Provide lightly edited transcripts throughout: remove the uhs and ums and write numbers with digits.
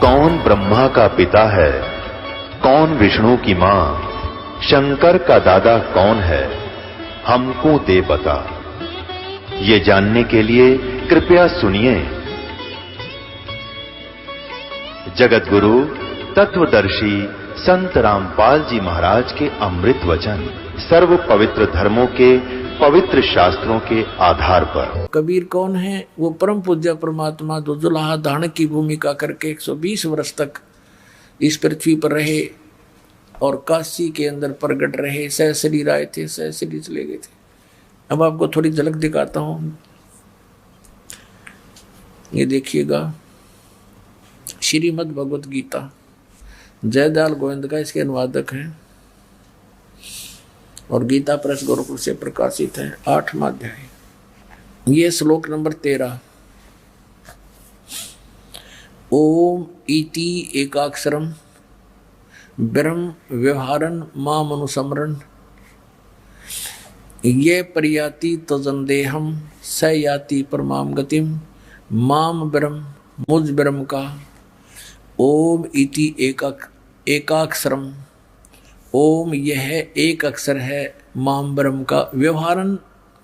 कौन ब्रह्मा का पिता है, कौन विष्णु की मां, शंकर का दादा कौन है, हमको दे बता। ये जानने के लिए कृपया सुनिए। जगत गुरु तत्वदर्शी संत रामपाल जी महाराज के अमृत वचन सर्व पवित्र धर्मों के पवित्र शास्त्रों के आधार पर। कबीर कौन है? वो परम पूज्य परमात्मा जो जुलाहा धारण की भूमिका करके 120 वर्ष तक इस पृथ्वी पर रहे और काशी के अंदर प्रगट रहे। सहशरीर आए थे, सहशरीर चले गए थे। अब आपको थोड़ी झलक दिखाता हूं, ये देखिएगा। श्रीमद् भगवत गीता जयदयाल गोविंद का इसके अनुवादक हैं और गीता प्रेस गोरखपुर से प्रकाशित है। 8वां अध्याय, ये श्लोक नंबर 13। ओम इति एकाक्षरम ब्रह्म व्यवहारन माम अनुसमरन ये पर्याति तजंदेहम स याति परमाम गतिम माम ब्रह्म मुझ ब्रह्म का। ओम इति एकाक्षरम, ओम यह एक अक्षर है माम ब्रह्म का, व्यवहारन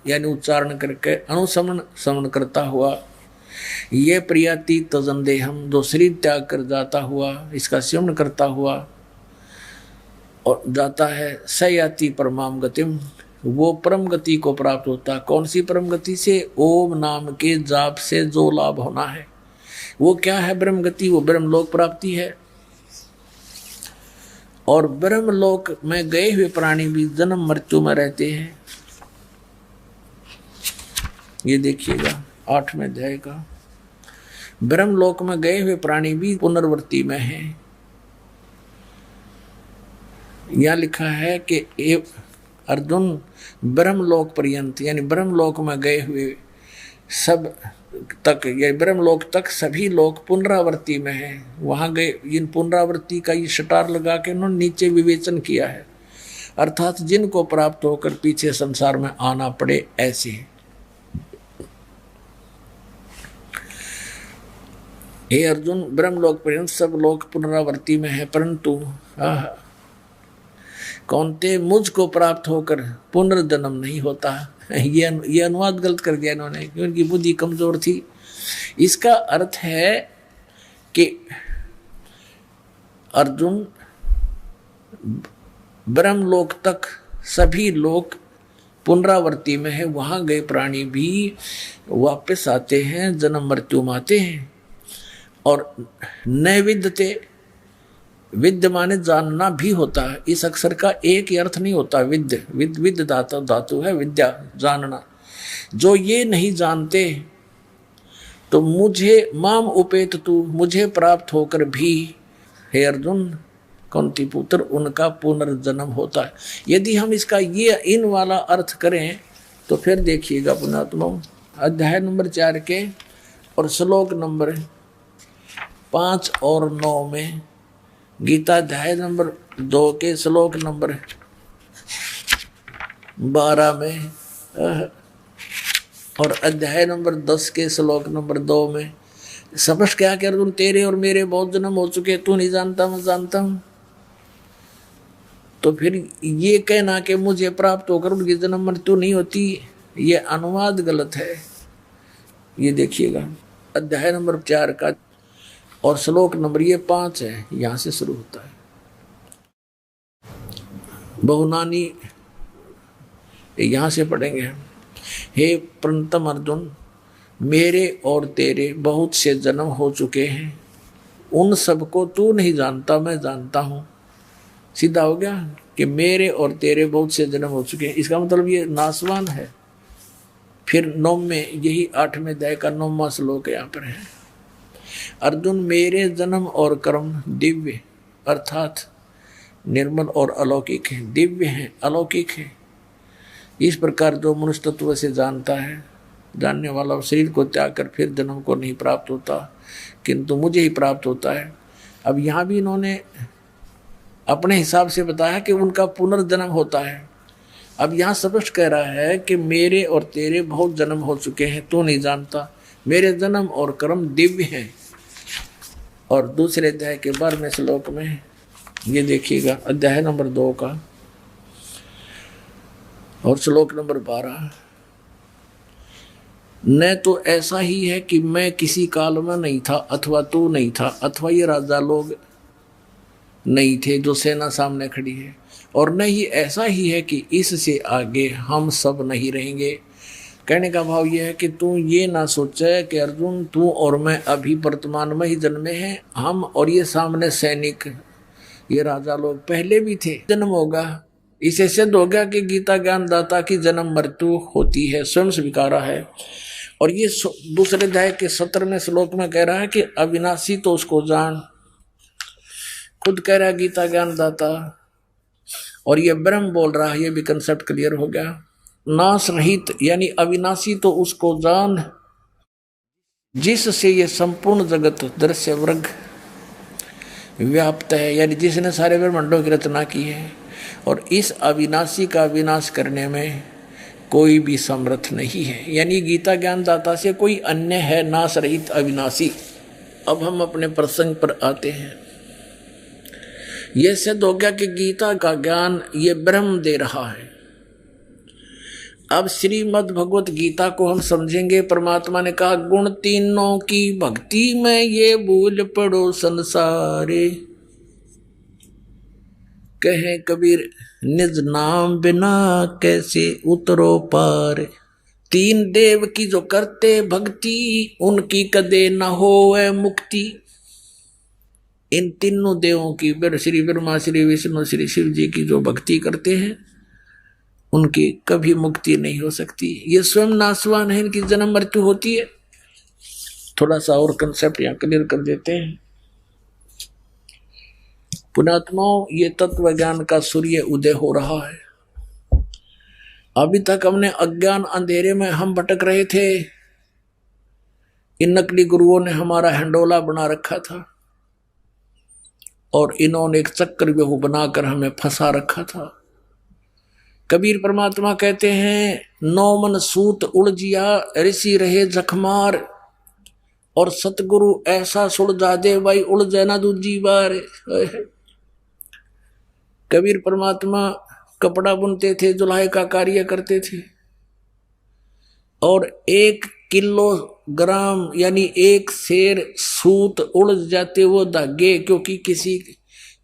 यानी उच्चारण करके, अनुसमन समन करता हुआ, ये प्रियाति तजंदेहम जो शरीर त्याग कर जाता हुआ, इसका सेवन करता हुआ और जाता है, सयाति परमाम गतिम, वो परम गति को प्राप्त होता। कौन सी परम गति से? ओम नाम के जाप से जो लाभ होना है वो क्या है? ब्रह्म गति, वो ब्रह्मलोक प्राप्ति है। और ब्रह्मलोक में गए हुए प्राणी भी जन्म मृत्यु में रहते हैं। ये देखिएगा 8वें अध्याय का। ब्रह्मलोक में गए हुए प्राणी भी पुनर्वृत्ति में हैं। यह लिखा है कि अर्जुन ब्रह्मलोक पर्यंत यानी ब्रह्मलोक में गए हुए सब तक, ये ब्रह्मलोक तक सभी लोग पुनरावृत्ति में हैं। वहां गए, इन पुनरावृत्ति का ये शटार लगा के उन्होंने नीचे विवेचन किया है, अर्थात जिनको प्राप्त होकर पीछे संसार में आना पड़े ऐसे। हे अर्जुन, ब्रह्मलोक पर्यंत सब लोग पुनरावृत्ति में है, परंतु कौनते मुझको प्राप्त होकर पुनर्जन्म नहीं होता। ये अनुवाद गलत कर दिया इन्होंने, क्योंकि बुद्धि कमजोर थी। इसका अर्थ है कि अर्जुन ब्रह्मलोक तक सभी लोग पुनरावृत्ति में है, वहां गए प्राणी भी वापस आते हैं, जन्म मृत्यु में आते हैं। और नैविद्यते, विद्य माने जानना भी होता है। इस अक्षर का एक ही अर्थ नहीं होता। विद्य धातु है, विद्या जानना। जो ये नहीं जानते तो मुझे माम उपेत तू, मुझे प्राप्त होकर भी हे अर्जुन कुंती पुत्र उनका पुनर्जन्म होता है। यदि हम इसका ये इन वाला अर्थ करें तो फिर देखिएगा पुणात्मा अध्याय नंबर 4 के और श्लोक नंबर 5 और 9 में, गीता अध्याय नंबर 2 के श्लोक नंबर 12 में और अध्याय नंबर 10 के श्लोक नंबर 2 में समझ क्या कर तुम, तेरे और मेरे बहुत जन्म हो चुके, तू नहीं जानता मैं जानता हूं। तो फिर ये कहना कि मुझे प्राप्त होकर उनकी जन्म मृत्यु नहीं होती, ये अनुवाद गलत है। ये देखिएगा अध्याय नंबर 4 का और श्लोक नंबर ये 5 है, यहां से शुरू होता है। बहुनानी यहां से पढ़ेंगे। हे प्रणतम अर्जुन, मेरे और तेरे बहुत से जन्म हो चुके हैं, उन सबको तू नहीं जानता मैं जानता हूं। सीधा हो गया कि मेरे और तेरे बहुत से जन्म हो चुके हैं, इसका मतलब ये नासवान है। फिर 9 में यही 8वें अध्याय का 9वां श्लोक यहाँ पर है। अर्जुन, मेरे जन्म और कर्म दिव्य अर्थात निर्मल और अलौकिक है। दिव्य है, अलौकिक है। इस प्रकार जो मनुष्य तत्व से जानता है, जानने वाला शरीर को त्याग कर फिर जन्म को नहीं प्राप्त होता, किंतु मुझे ही प्राप्त होता है। अब यहाँ भी इन्होंने अपने हिसाब से बताया कि उनका पुनर्जन्म होता है। अब यहाँ स्पष्ट कह रहा है कि मेरे और तेरे बहुत जन्म हो चुके हैं, तू नहीं जानता। मेरे जन्म और कर्म दिव्य हैं और दूसरे अध्याय के 12वें श्लोक में ये देखिएगा, अध्याय नंबर 2 का और श्लोक नंबर 12। न तो ऐसा ही है कि मैं किसी काल में नहीं था, अथवा तू नहीं था, अथवा ये राजा लोग नहीं थे जो सेना सामने खड़ी है, और न ही ऐसा ही है कि इससे आगे हम सब नहीं रहेंगे। कहने का भाव यह है कि तू ये ना सोचे कि अर्जुन तू और मैं अभी वर्तमान में ही जन्मे हैं, हम और ये सामने सैनिक ये राजा लोग पहले भी थे। जन्म होगा, इसे सिद्ध हो गया कि गीता ज्ञान दाता की जन्म मृत्यु होती है, स्वयं स्वीकारा है। और ये दूसरे अध्याय के 17वें श्लोक में कह रहा है कि अविनाशी तो उसको जान, खुद कह रहा है गीता ज्ञान दाता, और ये ब्रह्म बोल रहा है, ये भी कंसेप्ट क्लियर हो गया। नाश रहित यानी अविनाशी तो उसको जान जिससे ये संपूर्ण जगत दृश्य वर्ग व्याप्त है, यानी जिसने सारे ब्रह्मांडों की रचना की है, और इस अविनाशी का विनाश करने में कोई भी समर्थ नहीं है। यानी गीता ज्ञान दाता से कोई अन्य है नाश रहित अविनाशी। अब हम अपने प्रसंग पर आते हैं। यह सिद्ध हो गया कि गीता का ज्ञान ये ब्रह्म दे रहा है। अब श्रीमद् भगवत गीता को हम समझेंगे। परमात्मा ने कहा गुण तीनों की भक्ति में ये भूल पड़ो संसारे, कहे कबीर निज नाम बिना कैसे उतरो पार। तीन देव की जो करते भक्ति उनकी कदे न होवे मुक्ति। इन तीनों देवों की श्री ब्रह्मा श्री विष्णु श्री शिव जी की जो भक्ति करते हैं उनकी कभी मुक्ति नहीं हो सकती। ये स्वयं नाशवान है, इनकी जन्म मृत्यु होती है। थोड़ा सा और कंसेप्ट यहाँ क्लियर कर देते हैं। पुणात्माओं, ये तत्व ज्ञान का सूर्य उदय हो रहा है। अभी तक हमने अज्ञान अंधेरे में हम भटक रहे थे। इन नकली गुरुओं ने हमारा हंडोला बना रखा था और इन्होंने एक चक्रव्यूह बनाकर हमें फंसा रखा था। कबीर परमात्मा कहते हैं नौ मन सूत उलझिया ऋषि रहे जखमार, और सतगुरु ऐसा सुलझा दे भाई उलझे ना दूजी बार। कबीर परमात्मा कपड़ा बुनते थे, जुलाई का कार्य करते थे, और 1 किलोग्राम यानी 1 सेर सूत उलझ जाते वो धागे, क्योंकि किसी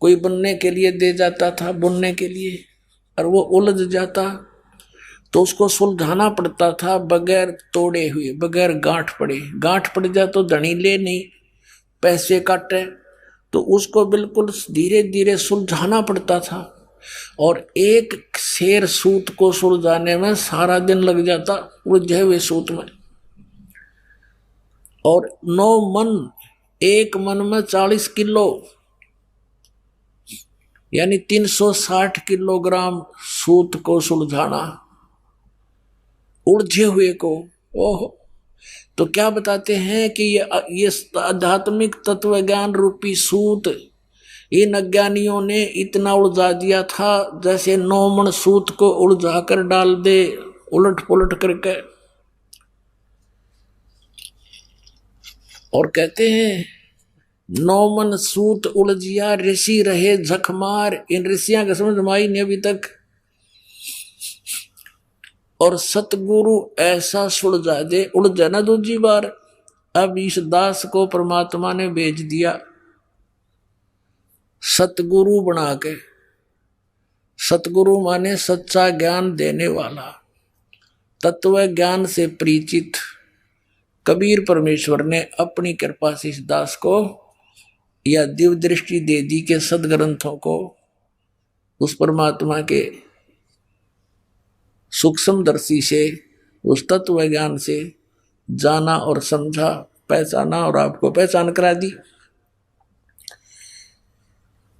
कोई बुनने के लिए दे जाता था बुनने के लिए, और वो उलझ जाता तो उसको सुलझाना पड़ता था बगैर तोड़े हुए, बगैर गांठ पड़े। गांठ पड़ जाए तो धनी ले नहीं, पैसे काटे, तो उसको बिल्कुल धीरे धीरे सुलझाना पड़ता था। और 1 सेर सूत को सुलझाने में सारा दिन लग जाता उलझे हुए सूत में। और 9 मन, 1 मन में 40 किलो यानी 360 किलोग्राम सूत को सुलझाना उलझे हुए को। ओहो, तो क्या बताते हैं कि ये आध्यात्मिक तत्व ज्ञान रूपी सूत इन अज्ञानियों ने इतना उलझा दिया था जैसे 9 मन सूत को उलझा कर डाल दे उलट पुलट करके। और कहते हैं 9 मन सूत उलझिया ऋषि रहे झकमार। इन ऋषियों का समझ में आई नहीं अभी तक। और सतगुरु ऐसा सुलझा दे उलझा ना दूजी बार। अब इस दास को परमात्मा ने भेज दिया सतगुरु बना के। सतगुरु माने सच्चा ज्ञान देने वाला, तत्व ज्ञान से परिचित। कबीर परमेश्वर ने अपनी कृपा से इस दास को या दिव्य दृष्टि दे दी के सदग्रंथों को उस परमात्मा के सूक्ष्म दर्शी से, उस तत्व ज्ञान से जाना और समझा, पहचाना और आपको पहचान करा दी।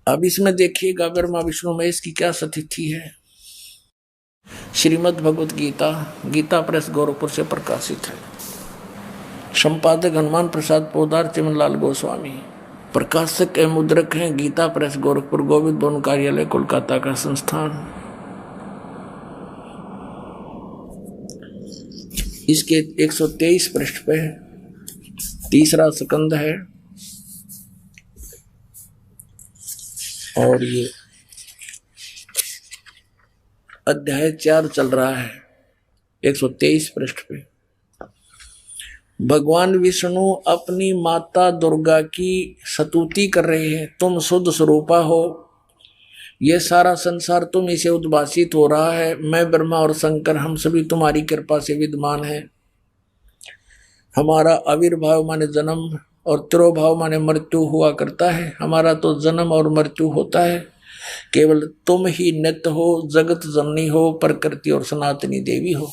अब इसमें देखिएगा ब्रह्मा विष्णु महेश की क्या स्थिति है। श्रीमद् भगवत गीता, गीता प्रेस गोरखपुर से प्रकाशित है। संपादक हनुमान प्रसाद पोदार चिमनलाल गोस्वामी। प्रकाशक एवं मुद्रक हैं गीता प्रेस गोरखपुर, गोविंद भवन कार्यालय कोलकाता का संस्थान। इसके 123 पृष्ठ पे तीसरा स्कंद है। और ये अध्याय 4 चल रहा है 123 पृष्ठ पे। भगवान विष्णु अपनी माता दुर्गा की स्तुति कर रहे हैं, तुम शुद्ध स्वरूपा हो, ये सारा संसार तुम इसे उद्भासित हो रहा है, मैं ब्रह्मा और शंकर हम सभी तुम्हारी कृपा से विद्यमान है। हमारा आविर्भाव माने जन्म और तिरोभाव माने मृत्यु हुआ करता है, हमारा तो जन्म और मृत्यु होता है, केवल तुम ही नित्य हो, जगत जननी हो, प्रकृति और सनातनी देवी हो।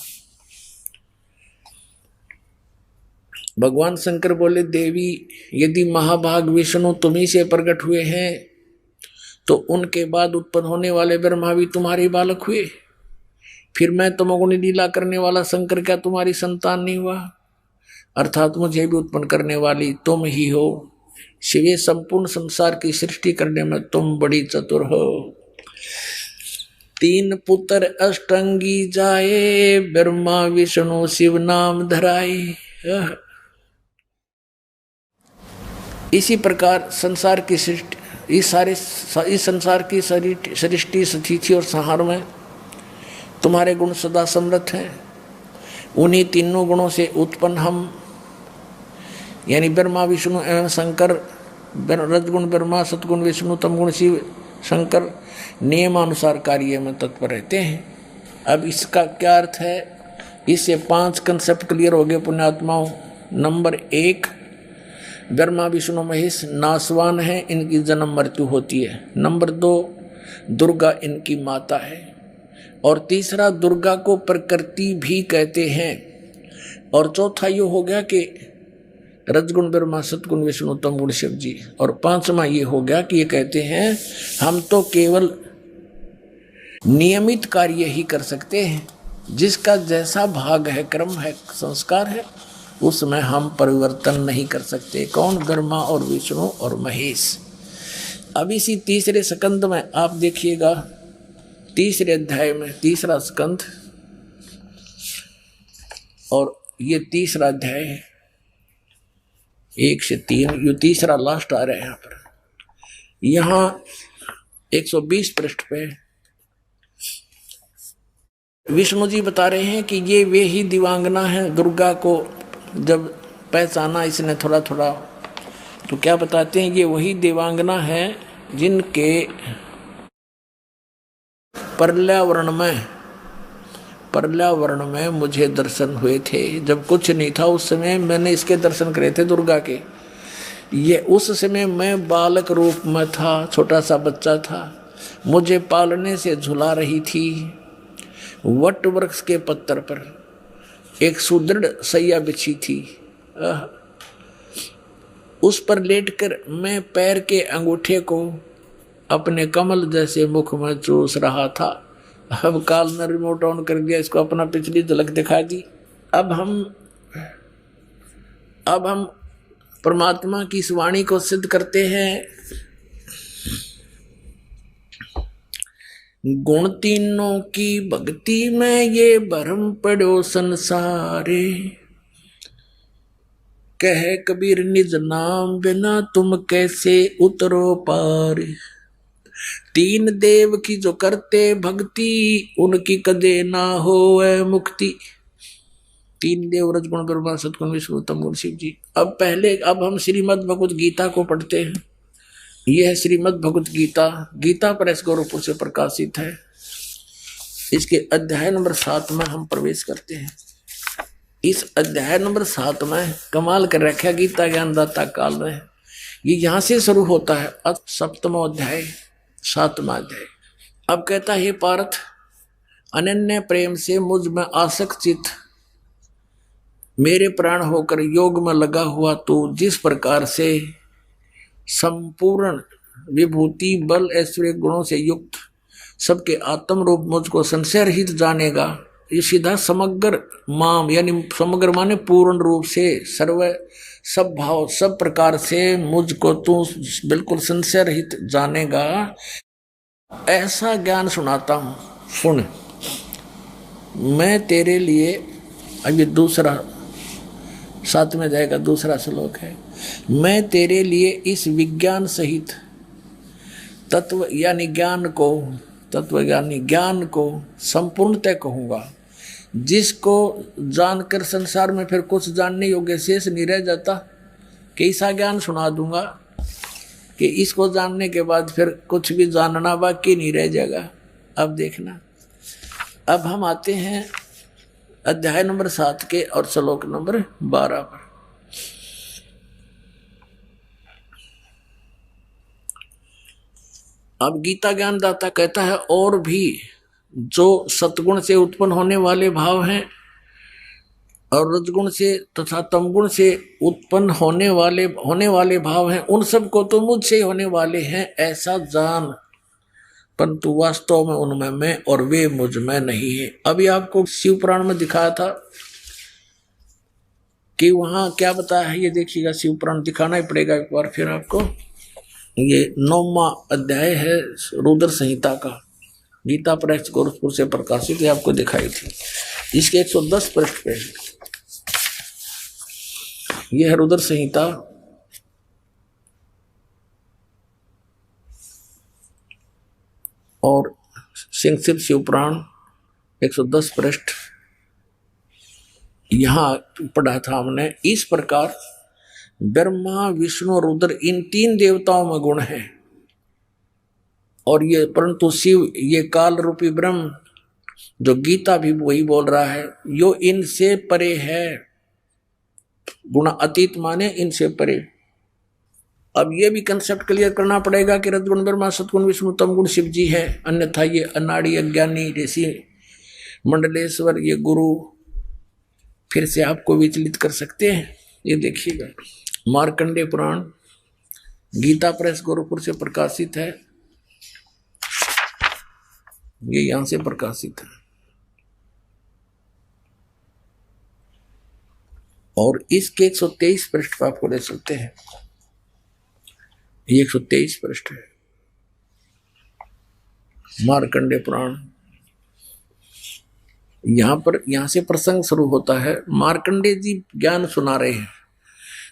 भगवान शंकर बोले, देवी यदि महाभाग विष्णु तुम्ही से प्रकट हुए हैं तो उनके बाद उत्पन्न होने वाले ब्रह्मा भी तुम्हारे बालक हुए, फिर मैं तमोगुणी लीला करने वाला शंकर क्या तुम्हारी संतान नहीं हुआ? अर्थात मुझे भी उत्पन्न करने वाली तुम ही हो। शिवे संपूर्ण संसार की सृष्टि करने में तुम बड़ी चतुर हो। 3 पुत्र अष्टंगी जाए, ब्रह्मा विष्णु शिव नाम धराए। इसी प्रकार संसार की सृष्टि, इस संसार की सृष्टि स्थिति और संहार में तुम्हारे गुण सदा समृद्ध हैं। उन्हीं तीनों गुणों से उत्पन्न हम यानी ब्रह्मा विष्णु एवं शंकर, रजगुण ब्रह्मा, सतगुण विष्णु, तमगुण शिव शंकर नियमानुसार कार्य में तत्पर रहते हैं। अब इसका क्या अर्थ है? इससे 5 कंसेप्ट क्लियर हो गए पुण्यात्माओं। नंबर 1, ब्रह्मा विष्णु महेश नासवान है, इनकी जन्म मृत्यु होती है। नंबर 2, दुर्गा इनकी माता है। और तीसरा, दुर्गा को प्रकृति भी कहते हैं। और चौथा ये हो गया कि रजगुण ब्रह्मा, सतगुण विष्णु, तमगुण शिव जी। और 5वां ये हो गया कि ये कहते हैं हम तो केवल नियमित कार्य ही कर सकते हैं, जिसका जैसा भाग है, क्रम है, संस्कार है, उसमें हम परिवर्तन नहीं कर सकते। कौन? ब्रह्मा और विष्णु और महेश। अब इसी तीसरे स्कंद में आप देखिएगा, तीसरे अध्याय में 3रा स्कंद और ये 3रा अध्याय है 1 से 3, ये 3रा लास्ट आ रहा है। यहाँ पर यहाँ 120 पृष्ठ पे विष्णु जी बता रहे हैं कि ये वे ही दिवांगना है। दुर्गा को जब पहचाना इसने थोड़ा थोड़ा तो क्या बताते हैं, ये वही देवांगना है जिनके पर्यावरण में मुझे दर्शन हुए थे। जब कुछ नहीं था उस समय मैंने इसके दर्शन करे थे, दुर्गा के। ये उस समय मैं बालक रूप में था, छोटा सा बच्चा था, मुझे पालने से झुला रही थी। वट वृक्ष के पत्थर पर एक सुदृढ़ सैया बिछी थी, उस पर लेटकर मैं पैर के अंगूठे को अपने कमल जैसे मुख में चूस रहा था। अब काल ने रिमोट ऑन कर दिया, इसको अपना पिछली झलक दिखा दी। अब हम परमात्मा की इस वाणी को सिद्ध करते हैं। गुण तीनों की भक्ति में ये भरम पड़ो संसारे, कह कबीर निज नाम बिना तुम कैसे उतरो पार। 3 देव की जो करते भक्ति, उनकी कदे ना होए मुक्ति। 3 देव रजगुण ब्रह्मा सतगुण विष्णु तमगुण शिव जी। अब हम श्रीमद् भगवत गीता को पढ़ते हैं। यह है श्रीमद् भगवत गीता, गीता प्रेस गोरखपुर से प्रकाशित है। इसके अध्याय नंबर 7 में हम प्रवेश करते हैं। इस अध्याय नंबर 7 में कमाल कर रखा गीता ज्ञानदाता काल में। ये यहाँ से शुरू होता है, 7वां अध्याय 7वां अध्याय। अब कहता है, पार्थ अनन्य प्रेम से मुझ में आसक्त चित्त मेरे प्राण होकर योग में लगा हुआ तू जिस प्रकार से संपूर्ण विभूति बल ऐश्वर्य गुणों से युक्त सबके आत्म रूप मुझको संशय रहित जानेगा। ये सीधा समग्र माम यानी समग्र माने पूर्ण रूप से सर्व सब भाव सब प्रकार से मुझको तू बिल्कुल संशय रहित जानेगा, ऐसा ज्ञान सुनाता हूँ। सुन, मैं तेरे लिए, अब ये दूसरा 7 में जाएगा, दूसरा श्लोक है। मैं तेरे लिए इस विज्ञान सहित तत्व यानी ज्ञान को, तत्व यानी ज्ञान को संपूर्णतः कहूँगा, जिसको जानकर संसार में फिर कुछ जानने योग्य शेष नहीं रह जाता। कैसा ज्ञान सुना दूंगा कि इसको जानने के बाद फिर कुछ भी जानना बाकी नहीं रह जाएगा। अब देखना, अब हम आते हैं अध्याय नंबर 7 के और श्लोक नंबर 12 पर। अब गीता ज्ञानदाता कहता है, और भी जो सतगुण से उत्पन्न होने वाले भाव हैं और रजगुण से तथा तमगुण से उत्पन्न होने वाले भाव हैं, उन सब को तो मुझसे होने वाले हैं ऐसा जान, परंतु वास्तव में उनमें मैं और वे मुझ में नहीं है। अभी आपको शिव पुराण में दिखाया था कि वहां क्या बताया है, ये देखिएगा। शिव पुराण दिखाना ही पड़ेगा एक बार फिर आपको। ये 9वां अध्याय है रुद्र संहिता का, गीता प्रेस गोरखपुर से प्रकाशित है, आपको दिखाई थी। इसके 110 पृष्ठ पे यह है रुद्र संहिता। और संक्षिप्त शिव पुराण 110 पृष्ठ यहां पढ़ा था हमने। इस प्रकार ब्रह्मा विष्णु रुद्र इन 3 देवताओं में गुण है, और ये परंतु शिव ये काल रूपी ब्रह्म, जो गीता भी वही बोल रहा है, यो इनसे परे है। गुण अतीत माने इनसे परे। अब ये भी कंसेप्ट क्लियर करना पड़ेगा कि रजगुण ब्रह्मा, सतगुण विष्णु, तमगुण शिव जी है, अन्यथा ये अनाड़ी अज्ञानी ऋषि मंडलेश्वर ये गुरु फिर से आपको विचलित कर सकते हैं। ये देखिएगा, मार्कंडेय पुराण गीता प्रेस गोरखपुर से प्रकाशित है, ये यहां से प्रकाशित है। और इसके 123 पृष्ठ पर आपको ले सकते हैं, ये 123 पृष्ठ है मार्कंडेय पुराण। यहां से प्रसंग शुरू होता है। मार्कंडेय जी ज्ञान सुना रहे हैं,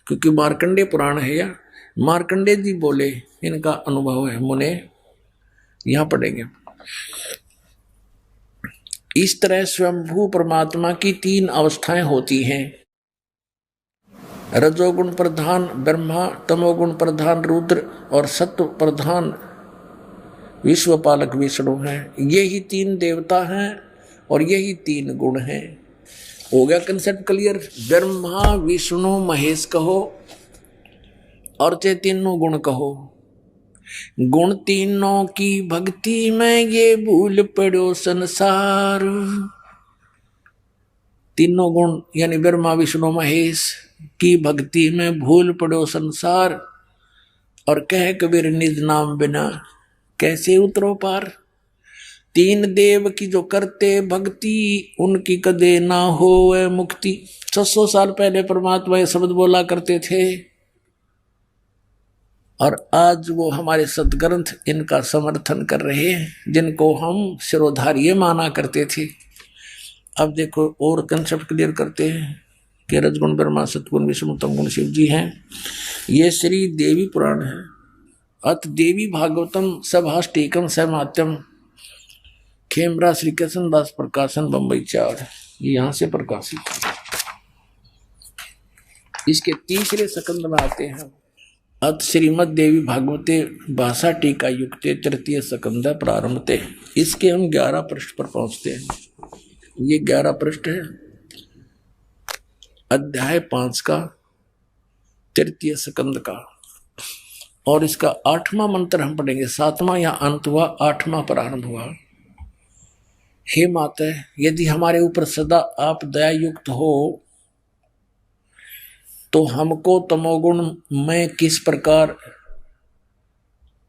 क्योंकि मार्कंडेय पुराण है, या मार्कंडेय जी बोले, इनका अनुभव है। मुने यहां पढ़ेंगे। इस तरह स्वयंभू परमात्मा की 3 अवस्थाएं होती हैं। रजोगुण प्रधान ब्रह्मा, तमोगुण प्रधान रुद्र और सत्व प्रधान विश्वपालक विष्णु हैं। यही 3 देवता हैं और यही 3 गुण हैं। हो गया कंसेप्ट क्लियर। ब्रह्मा विष्णु महेश कहो और चाहे तीनों गुण कहो। गुण तीनों की भक्ति में ये भूल पड़ो संसार। तीनों गुण यानी ब्रह्मा विष्णु महेश की भक्ति में भूल पड़ो संसार। और कह कबीर निज नाम बिना कैसे उतरो पार। 3 देव की जो करते भक्ति उनकी कदे ना होए मुक्ति। 600 साल पहले परमात्मा ये शब्द बोला करते थे, और आज वो हमारे सदग्रंथ इनका समर्थन कर रहे हैं, जिनको हम शिरोधार्य माना करते थे। अब देखो और कंसेप्ट क्लियर करते हैं कि रजगुण ब्रह्मा, सतगुण विष्णु, तमगुण शिव जी हैं। ये श्री देवी पुराण है। अत देवी भागवतम सभाष्टीकम सहमात्यम, खेमरा श्री कृष्ण दास प्रकाशन बम्बई 4, ये यहां से प्रकाशित है। इसके 3रे स्कंद में आते हैं। अत श्रीमद देवी भागवते भाषा टीका युक्ते 3य स्कंद प्रारंभते। इसके हम 11 पृष्ठ पर पहुंचते हैं। ये 11 पृष्ठ है अध्याय 5 का 3य स्कंद का, और इसका 8वां मंत्र हम पढ़ेंगे। 7वां या अंत हुआ, 8वां प्रारंभ हुआ। हे माता, यदि हमारे ऊपर सदा आप दया युक्त हो तो हमको तमोगुण में किस प्रकार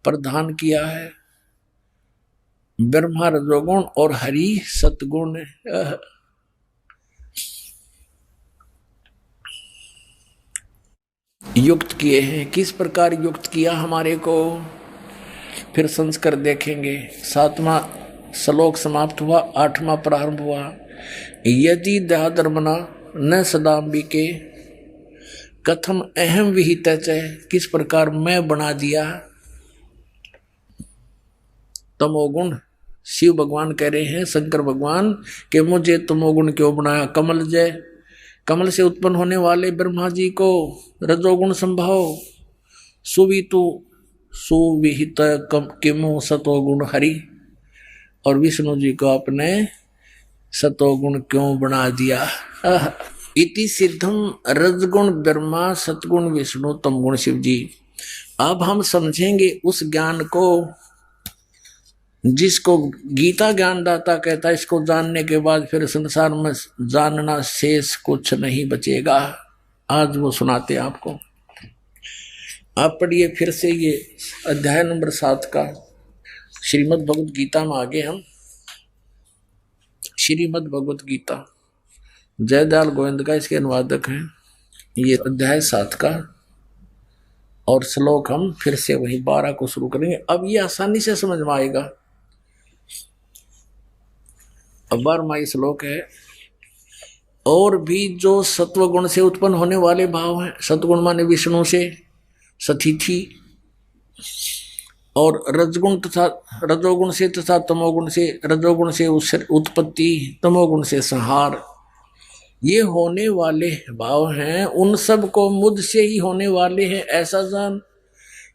प्रदान किया है। ब्रह्मा रजोगुण और हरि सतगुण युक्त किए हैं। किस प्रकार युक्त किया हमारे को, फिर संस्कार देखेंगे। 7वां श्लोक समाप्त हुआ, 8वां प्रारंभ हुआ। यदि दयाधर्मना न सदाम्बिके कथम अहम विहित, किस प्रकार मैं बना दिया। तमोगुण। शिव भगवान कह रहे हैं, शंकर भगवान, कि मुझे तमोगुण क्यों बनाया। कमल जय, कमल से उत्पन्न होने वाले ब्रह्मा जी को रजोगुण संभाव। सुवितु सुविहित किमु सतोगुण हरि, और विष्णु जी को आपने सतोगुण क्यों बना दिया। इति सिद्धम रजगुण ब्रह्मा सतगुण विष्णु तमगुण शिव जी। अब हम समझेंगे उस ज्ञान को जिसको गीता ज्ञानदाता कहता है। इसको जानने के बाद फिर संसार में जानना शेष कुछ नहीं बचेगा। आज वो सुनाते आपको। आप पढ़िए फिर से ये अध्याय नंबर 7 का श्रीमद् भगवत गीता में। आगे हम श्रीमद् भगवत गीता, जयदयाल गोविंद का इसके अनुवादक हैं। ये अध्याय 7 का और श्लोक हम फिर से वही 12 को शुरू करेंगे। अब ये आसानी से समझ में आएगा। अब 12वां श्लोक है, और भी जो सत्वगुण से उत्पन्न होने वाले भाव हैं, सत्वगुण माने विष्णु से सतिथि, और रजगुण तथा रजोगुण से तथा तमोगुण से, रजोगुण से उत्पत्ति, तमोगुण से संहार, ये होने वाले भाव हैं, उन सब को मुझ से ही होने वाले हैं ऐसा जान।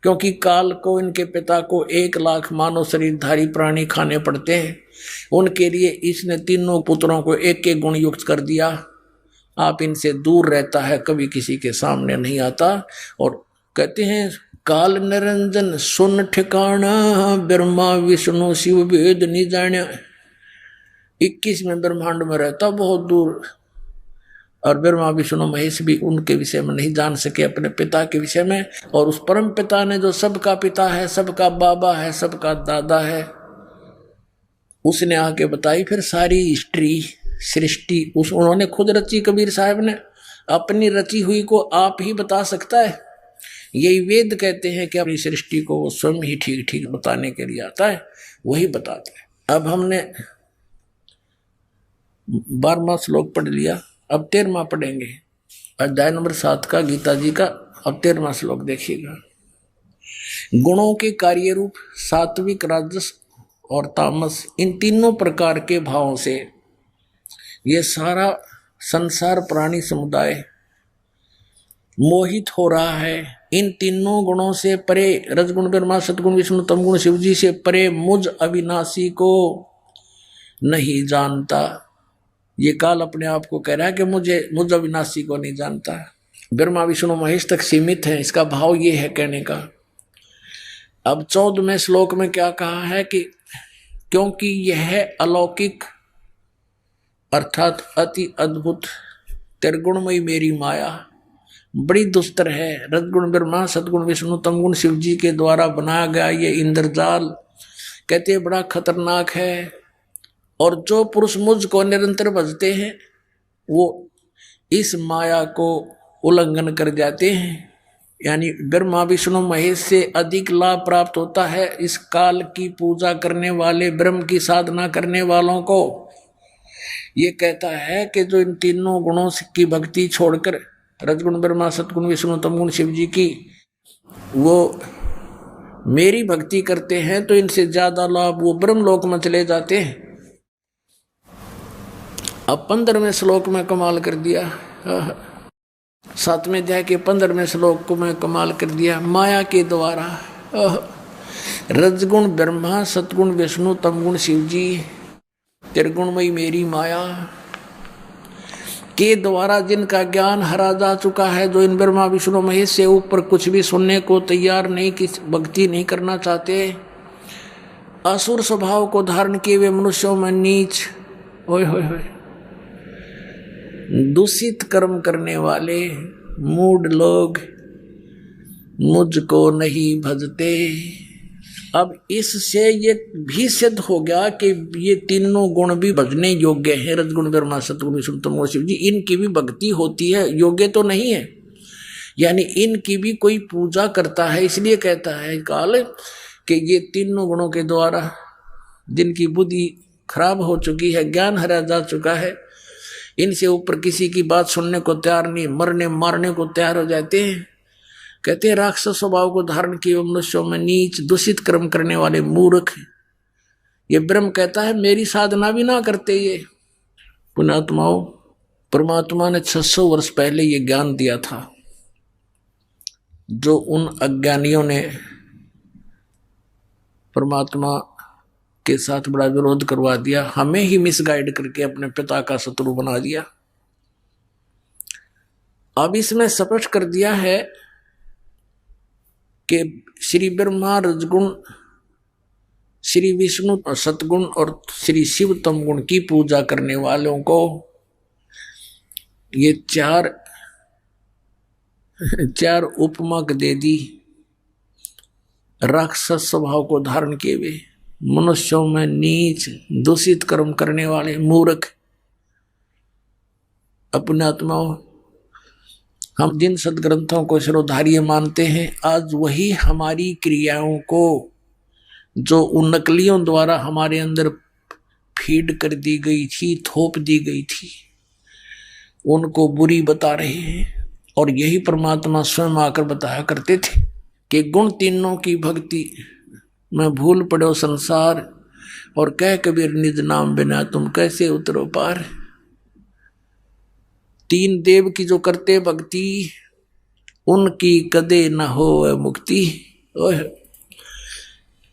क्योंकि काल को, इनके पिता को 1 लाख मानव शरीरधारी प्राणी खाने पड़ते हैं। उनके लिए इसने तीनों पुत्रों को एक एक गुण युक्त कर दिया। आप इनसे दूर रहता है, कभी किसी के सामने नहीं आता। और कहते हैं काल निरंजन सुन ठिकाना, ब्रह्मा विष्णु शिव वेद नहीं जाने। 21वें ब्रह्मांड में रहता बहुत दूर, और ब्रह्मा विष्णु महेश भी उनके विषय में नहीं जान सके, अपने पिता के विषय में। और उस परम पिता ने जो सबका पिता है, सबका बाबा है, सबका दादा है, उसने आके बताई फिर सारी हिस्ट्री सृष्टि। उन्होंने खुद रची। कबीर साहब ने अपनी रची हुई को आप ही बता सकता है। यही वेद कहते हैं कि अपनी सृष्टि को वो स्वयं ही ठीक ठीक बताने के लिए आता है, वही बताता है। अब हमने 12वां श्लोक पढ़ लिया, अब 13वां पढ़ेंगे। अध्याय नंबर 7 का गीता जी का। अब 13वां श्लोक देखिएगा। गुणों के कार्य रूप सात्विक, राजस और तामस, इन तीनों प्रकार के भावों से ये सारा संसार प्राणी समुदाय मोहित हो रहा है। इन तीनों गुणों से परे, रजगुण ब्रह्मा सतगुण विष्णु तमगुण शिव जी से परे मुझ अविनाशी को नहीं जानता। ये काल अपने आप को कह रहा है कि मुझ अविनाशी को नहीं जानता। ब्रह्मा विष्णु महेश तक सीमित है, इसका भाव ये है कहने का। अब 14वें श्लोक में क्या कहा है कि क्योंकि यह अलौकिक अर्थात अति अद्भुत त्रिगुणमयी मेरी माया बड़ी दुस्तर है। रजगुण ब्रह्मा सतगुण विष्णु तमगुण शिव जी के द्वारा बनाया गया ये इंद्रजाल कहते हैं बड़ा खतरनाक है। और जो पुरुष मुझको निरंतर भजते हैं वो इस माया को उल्लंघन कर जाते हैं। यानी ब्रह्मा विष्णु महेश से अधिक लाभ प्राप्त होता है इस काल की पूजा करने वाले, ब्रह्म की साधना करने वालों को। ये कहता है कि जो इन तीनों गुणों की भक्ति छोड़कर रजगुण ब्रह्मा सतगुण विष्णु तमगुण शिव जी की वो मेरी भक्ति करते हैं तो इनसे ज्यादा लाभ वो ब्रह्म लोक में चले जाते हैं। अब 15वें श्लोक में कमाल कर दिया। 7वें अध्याय के 15वें श्लोक को मैं कमाल कर दिया। माया के द्वारा रजगुण ब्रह्मा सतगुण विष्णु तमगुण शिव जी त्रिगुणमयी मेरी माया के द्वारा जिनका ज्ञान हरा जा चुका है, जो इन ब्रह्मा विष्णु महेश से ऊपर कुछ भी सुनने को तैयार नहीं, किस भक्ति नहीं करना चाहते, असुर स्वभाव को धारण किए हुए मनुष्यों में नीच ओए होए होए दूषित कर्म करने वाले मूढ़ लोग मुझको नहीं भजते। अब इससे ये भी सिद्ध हो गया कि ये तीनों गुण भी भजने योग्य हैं। रजगुण ब्रह्मा सतगुण विष्णु तमगुण शिव जी, इनकी भी भक्ति होती है, योग्य तो नहीं है, यानी इनकी भी कोई पूजा करता है। इसलिए कहता है काल कि ये तीनों गुणों के द्वारा जिनकी बुद्धि खराब हो चुकी है, ज्ञान हरा जा चुका है, इनसे ऊपर किसी की बात सुनने को तैयार नहीं, मरने मारने को तैयार हो जाते हैं। कहते हैं राक्षस स्वभाव को धारण किए मनुष्यों में नीच दूषित कर्म करने वाले मूर्ख ये ब्रह्म कहता है मेरी साधना भी ना करते ये पुण्यात्माओं। परमात्मा ने 600 वर्ष पहले ये ज्ञान दिया था, जो उन अज्ञानियों ने परमात्मा के साथ बड़ा विरोध करवा दिया, हमें ही मिसगाइड करके अपने पिता का शत्रु बना दिया। अब इसमें स्पष्ट कर दिया है कि श्री ब्रह्मा रजगुण, श्री विष्णु सतगुण और श्री शिव तम गुण की पूजा करने वालों को ये चार उपमा दे दी। राक्षस स्वभाव को धारण किए हुए, मनुष्यों में नीच दूषित कर्म करने वाले मूर्ख। अपने आत्माओं, हम जिन सदग्रंथों को शिरोधार्य मानते हैं, आज वही हमारी क्रियाओं को जो उन नकलियों द्वारा हमारे अंदर फीड कर दी गई थी, थोप दी गई थी, उनको बुरी बता रहे हैं। और यही परमात्मा स्वयं आकर बताया करते थे कि गुण तीनों की भक्ति में भूल पड़ो संसार, और कह कबीर निज नाम बिना तुम कैसे उतरो पार। तीन देव की जो करते भक्ति, उनकी कदे न हो मुक्ति।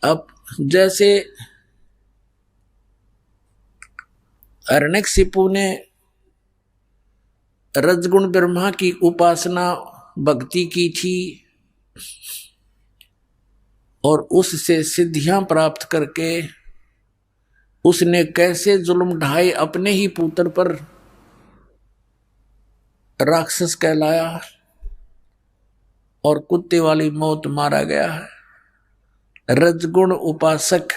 अब जैसे हिरण्यकशिपु ने रजगुण ब्रह्मा की उपासना भक्ति की थी और उससे सिद्धियां प्राप्त करके उसने कैसे जुल्म ढाए अपने ही पुत्र पर, राक्षस कहलाया और कुत्ते वाली मौत मारा गया। रजगुण उपासक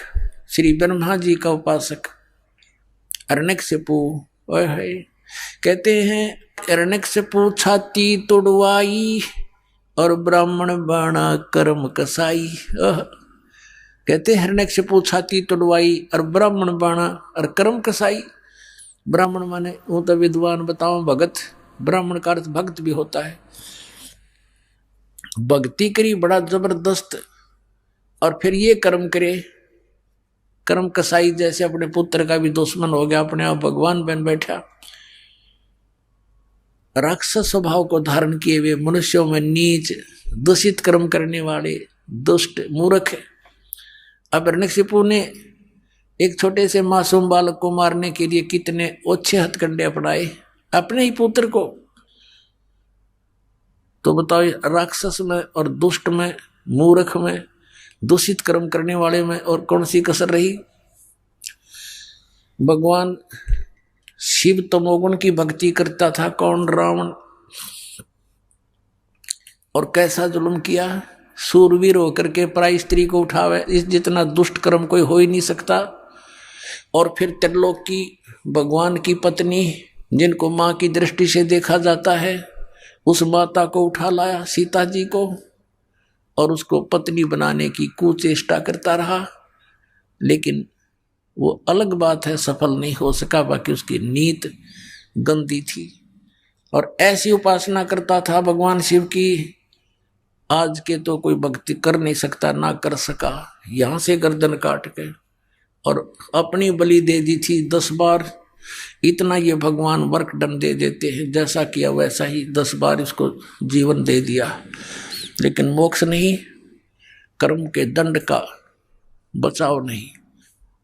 श्री ब्रह्मा जी का उपासक हिरण्यकशिपु कहते हैं, हिरण्यकशिपु छाती तोड़वाई और ब्राह्मण बाणा कर्म कसाई। कहते हिरण्यकशिपु छाती तोड़वाई और ब्राह्मण बाणा और कर्म कसाई। ब्राह्मण माने वो तो विद्वान बताओ भगत, ब्राह्मण का अर्थ भक्त भी होता है। भक्ति करी बड़ा जबरदस्त और फिर ये कर्म करे, कर्म कसाई जैसे अपने पुत्र का भी दुश्मन हो गया, अपने आप भगवान बन बैठा। राक्षस स्वभाव को धारण किए हुए मनुष्यों में नीच दूषित कर्म करने वाले दुष्ट मूर्ख। अब हिरण्यकशिपु ने एक छोटे से मासूम बालक को मारने के लिए कितने ओछे हथकंडे अपनाए अपने ही पुत्र को। तो बताओ, राक्षस में और दुष्ट में, मूर्ख में, दूषित कर्म करने वाले में और कौन सी कसर रही। भगवान शिव तमोगुण की भक्ति करता था कौन? रावण। और कैसा जुल्म किया, सूरवीर होकर के पराई स्त्री को उठावे, इस जितना दुष्ट कर्म कोई हो ही नहीं सकता। और फिर त्रिलोक की भगवान की पत्नी, जिनको माँ की दृष्टि से देखा जाता है, उस माता को उठा लाया, सीता जी को, और उसको पत्नी बनाने की कुचेष्टा करता रहा। लेकिन वो अलग बात है, सफल नहीं हो सका, बाकी उसकी नीत गंदी थी। और ऐसी उपासना करता था भगवान शिव की, आज के तो कोई भक्ति कर नहीं सकता, ना कर सका। यहां से गर्दन काट के और अपनी बलि दे दी थी 10 बार। इतना ये भगवान वर्क डन दे देते हैं, जैसा किया वैसा ही 10 बार इसको जीवन दे दिया। लेकिन मोक्ष नहीं, कर्म के दंड का बचाव नहीं।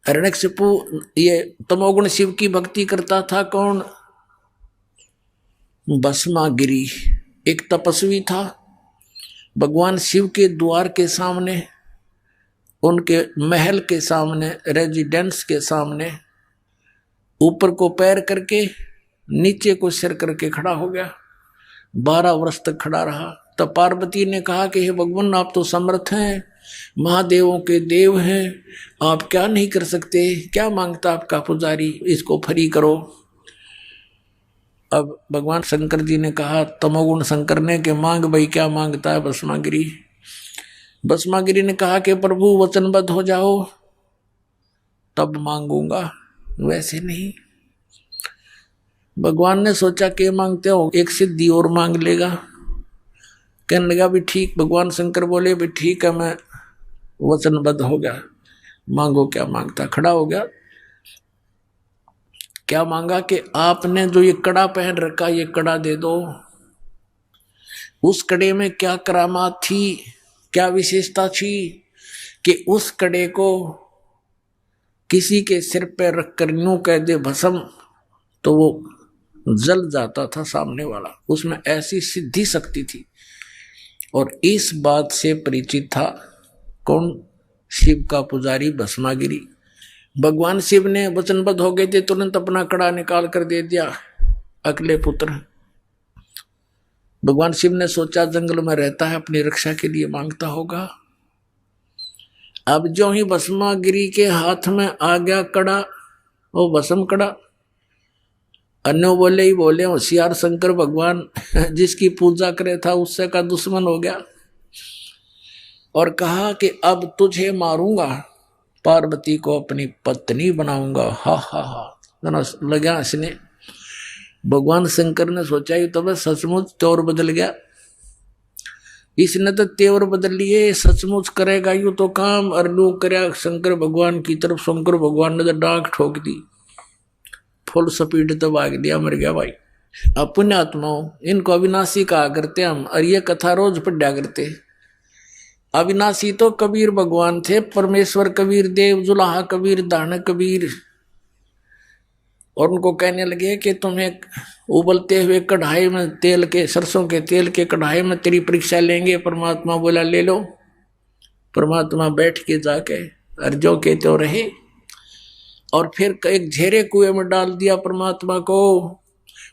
हिरण्यकशिपु ये तमोगुण शिव की भक्ति करता था कौन? भस्मागिरी एक तपस्वी था। भगवान शिव के द्वार के सामने, उनके महल के सामने, रेजिडेंस के सामने ऊपर को पैर करके नीचे को सिर करके खड़ा हो गया। 12 वर्ष तक खड़ा रहा। तब पार्वती ने कहा कि हे भगवान, आप तो समर्थ हैं, महादेवों के देव हैं, आप क्या नहीं कर सकते? क्या मांगता आपका पुजारी? इसको फ्री करो। अब भगवान शंकर जी ने कहा, तमोगुण शंकर ने, कि मांग भाई, क्या मांगता है भस्मागिरी? भस्मागिरी ने कहा कि प्रभु वचनबद्ध हो जाओ तब मांगूंगा, वैसे नहीं। भगवान ने सोचा कि मांगते हो, एक सिद्धि और मांग लेगा। कहने लगा भी ठीक। भगवान शंकर बोले भी ठीक है, मैं वचनबद्ध हो गया। मांगो क्या मांगता, खड़ा हो गया। क्या मांगा कि आपने जो ये कड़ा पहन रखा, ये कड़ा दे दो। उस कड़े में क्या करामात थी, क्या विशेषता थी कि उस कड़े को किसी के सिर पे रखकर यूं कह दे भस्म, तो वो जल जाता था सामने वाला। उसमें ऐसी सिद्धि शक्ति थी। और इस बात से परिचित था कौन? शिव का पुजारी भस्मागिरी। भगवान शिव ने वचनबद्ध हो गए थे, तुरंत अपना कड़ा निकाल कर दे दिया अगले पुत्र। भगवान शिव ने सोचा जंगल में रहता है, अपनी रक्षा के लिए मांगता होगा। अब जो ही भस्मागिरी के हाथ में आ गया कड़ा, वो भस्म कड़ा, अन्य बोले ही बोले होशियार शंकर भगवान जिसकी पूजा करे था उससे का दुश्मन हो गया। और कहा कि अब तुझे मारूंगा, पार्वती को अपनी पत्नी बनाऊंगा। हा हा हा लगा इसने। भगवान शंकर ने सोचा ही तो बस सचमुच तौर बदल गया। इसने तो तेवर बदल लिए, सचमुच करेगा यूं तो काम। और लोग करे शंकर भगवान की तरफ, शंकर भगवान ने तो डांक ठोक दी, फुल स्पीड तो भाग दिया, मर गया भाई। अब पुण्यात्माओं, इनको अविनाशी कहा करते हम, और ये कथा रोज पढ़ा करते। अविनाशी तो कबीर भगवान थे, परमेश्वर कबीर, देव जुलाहा कबीर, दान कबीर। और उनको कहने लगे कि तुम्हें उबलते हुए कढ़ाई में तेल के, सरसों के तेल के कढ़ाई में तेरी परीक्षा लेंगे। परमात्मा बोला ले लो। परमात्मा बैठ के जाके अर्जो के तो रहे, और फिर एक झेरे कुएं में डाल दिया परमात्मा को।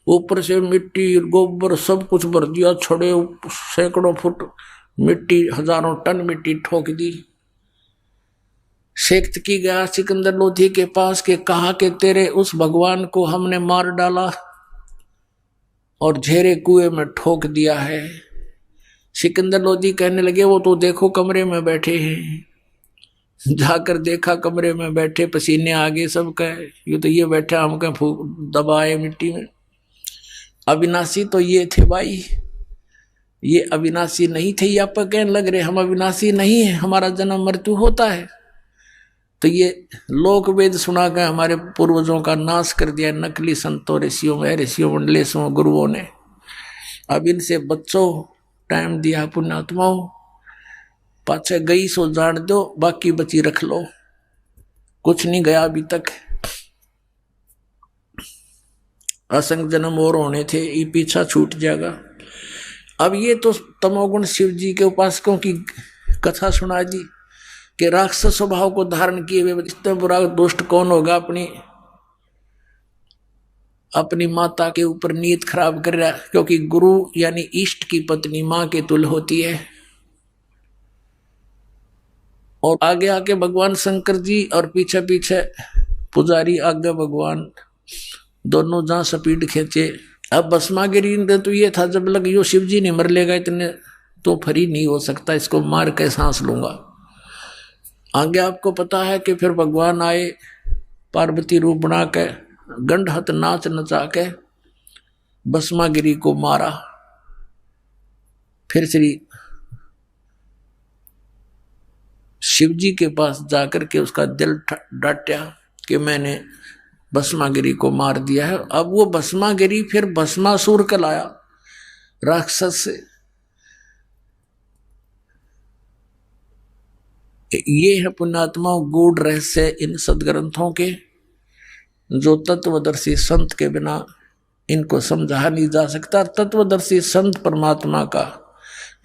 ऊपर से मिट्टी गोबर सब कुछ भर दिया, छड़े सैकड़ों फुट मिट्टी, हजारों टन मिट्टी ठोक दी। शेख्त की गया सिकंदर लोधी के पास के कहा कि तेरे उस भगवान को हमने मार डाला और झेरे कुएं में ठोक दिया है। सिकंदर लोधी कहने लगे वो तो देखो कमरे में बैठे हैं। जाकर देखा कमरे में बैठे, पसीने आगे सबका, ये तो ये बैठे हमका दबाए मिट्टी में। अविनाशी तो ये थे भाई, ये अविनाशी नहीं थे। ये आप कहने लग रहे हम अविनाशी नहीं है, हमारा जन्म मृत्यु होता है। तो ये लोक वेद सुना कर हमारे पूर्वजों का नाश कर दिया नकली संतों, ऋषियों में, ऋषियों मंडलेशों, गुरुओं ने। अब इनसे बच्चों टाइम दिया पुण्यात्माओं, पाछे गई सो जान दो, बाकी बची रख लो। कुछ नहीं गया अभी तक, असंग जन्म और होने थे, ये पीछा छूट जाएगा। अब ये तो तमोगुण शिव जी के उपासकों की कथा सुना दी कि राक्षस स्वभाव को धारण किए हुए इतना बुरा दुष्ट कौन होगा अपनी माता के ऊपर नीयत खराब कर रहा, क्योंकि गुरु यानी इष्ट की पत्नी मां के तुल्य होती है। और आगे आके भगवान शंकर जी और पीछे पीछे पुजारी, आगे भगवान, दोनों जहां स्पीड खींचे। अब भस्मागिरी ने तो ये था जब लग यो शिव जी नहीं मर लेगा इतने तो फरी नहीं हो सकता, इसको मार के सांस लूंगा। आगे आपको पता है कि फिर भगवान आए पार्वती रूप बना के, गंडहत नाच नचा के भस्मागिरी को मारा। फिर श्री शिव जी के पास जाकर के उसका दिल डांटा कि मैंने भस्मागिरी को मार दिया है। अब वो भस्मागिरी फिर भस्मासुर कहलाया, राक्षस से। ये है पुण्यात्मा गूढ़ रहस्य इन सदग्रंथों के, जो तत्वदर्शी संत के बिना इनको समझा नहीं जा सकता। तत्वदर्शी संत परमात्मा का,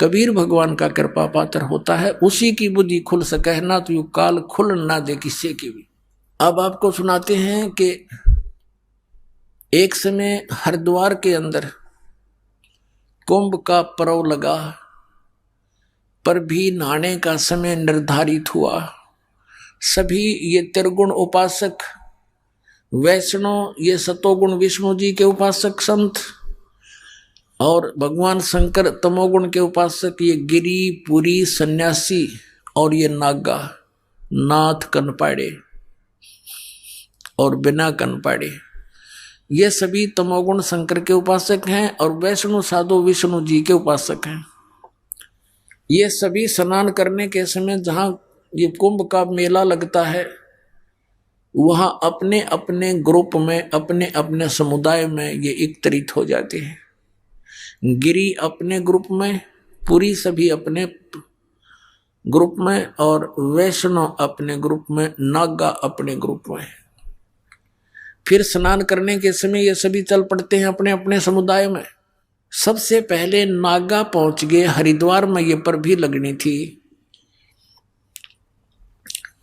कबीर भगवान का कृपा पात्र होता है, उसी की बुद्धि खुल सके, ना तो यू काल खुल ना दे किसी की भी। अब आपको सुनाते हैं कि एक समय हरिद्वार के अंदर कुंभ का पर्व लगा, पर भी नहाने का समय निर्धारित हुआ। सभी ये त्रिगुण उपासक वैष्णव, ये सतोगुण विष्णु जी के उपासक संत, और भगवान शंकर तमोगुण के उपासक, ये गिरी पुरी सन्यासी, और ये नागा नाथ कनपाड़े और बिना कनपाड़े, ये सभी तमोगुण शंकर के उपासक हैं, और वैष्णु साधु विष्णु जी के उपासक हैं। ये सभी स्नान करने के समय जहां ये कुंभ का मेला लगता है, वहां अपने अपने ग्रुप में, अपने अपने समुदाय में ये एकत्रित हो जाते हैं। गिरी अपने ग्रुप में, पुरी सभी अपने ग्रुप में, और वैष्णव अपने ग्रुप में, नागा अपने ग्रुप में। फिर स्नान करने के समय ये सभी चल पड़ते हैं अपने अपने समुदाय में। सबसे पहले नागा पहुंच गए हरिद्वार में, ये पर भी लगनी थी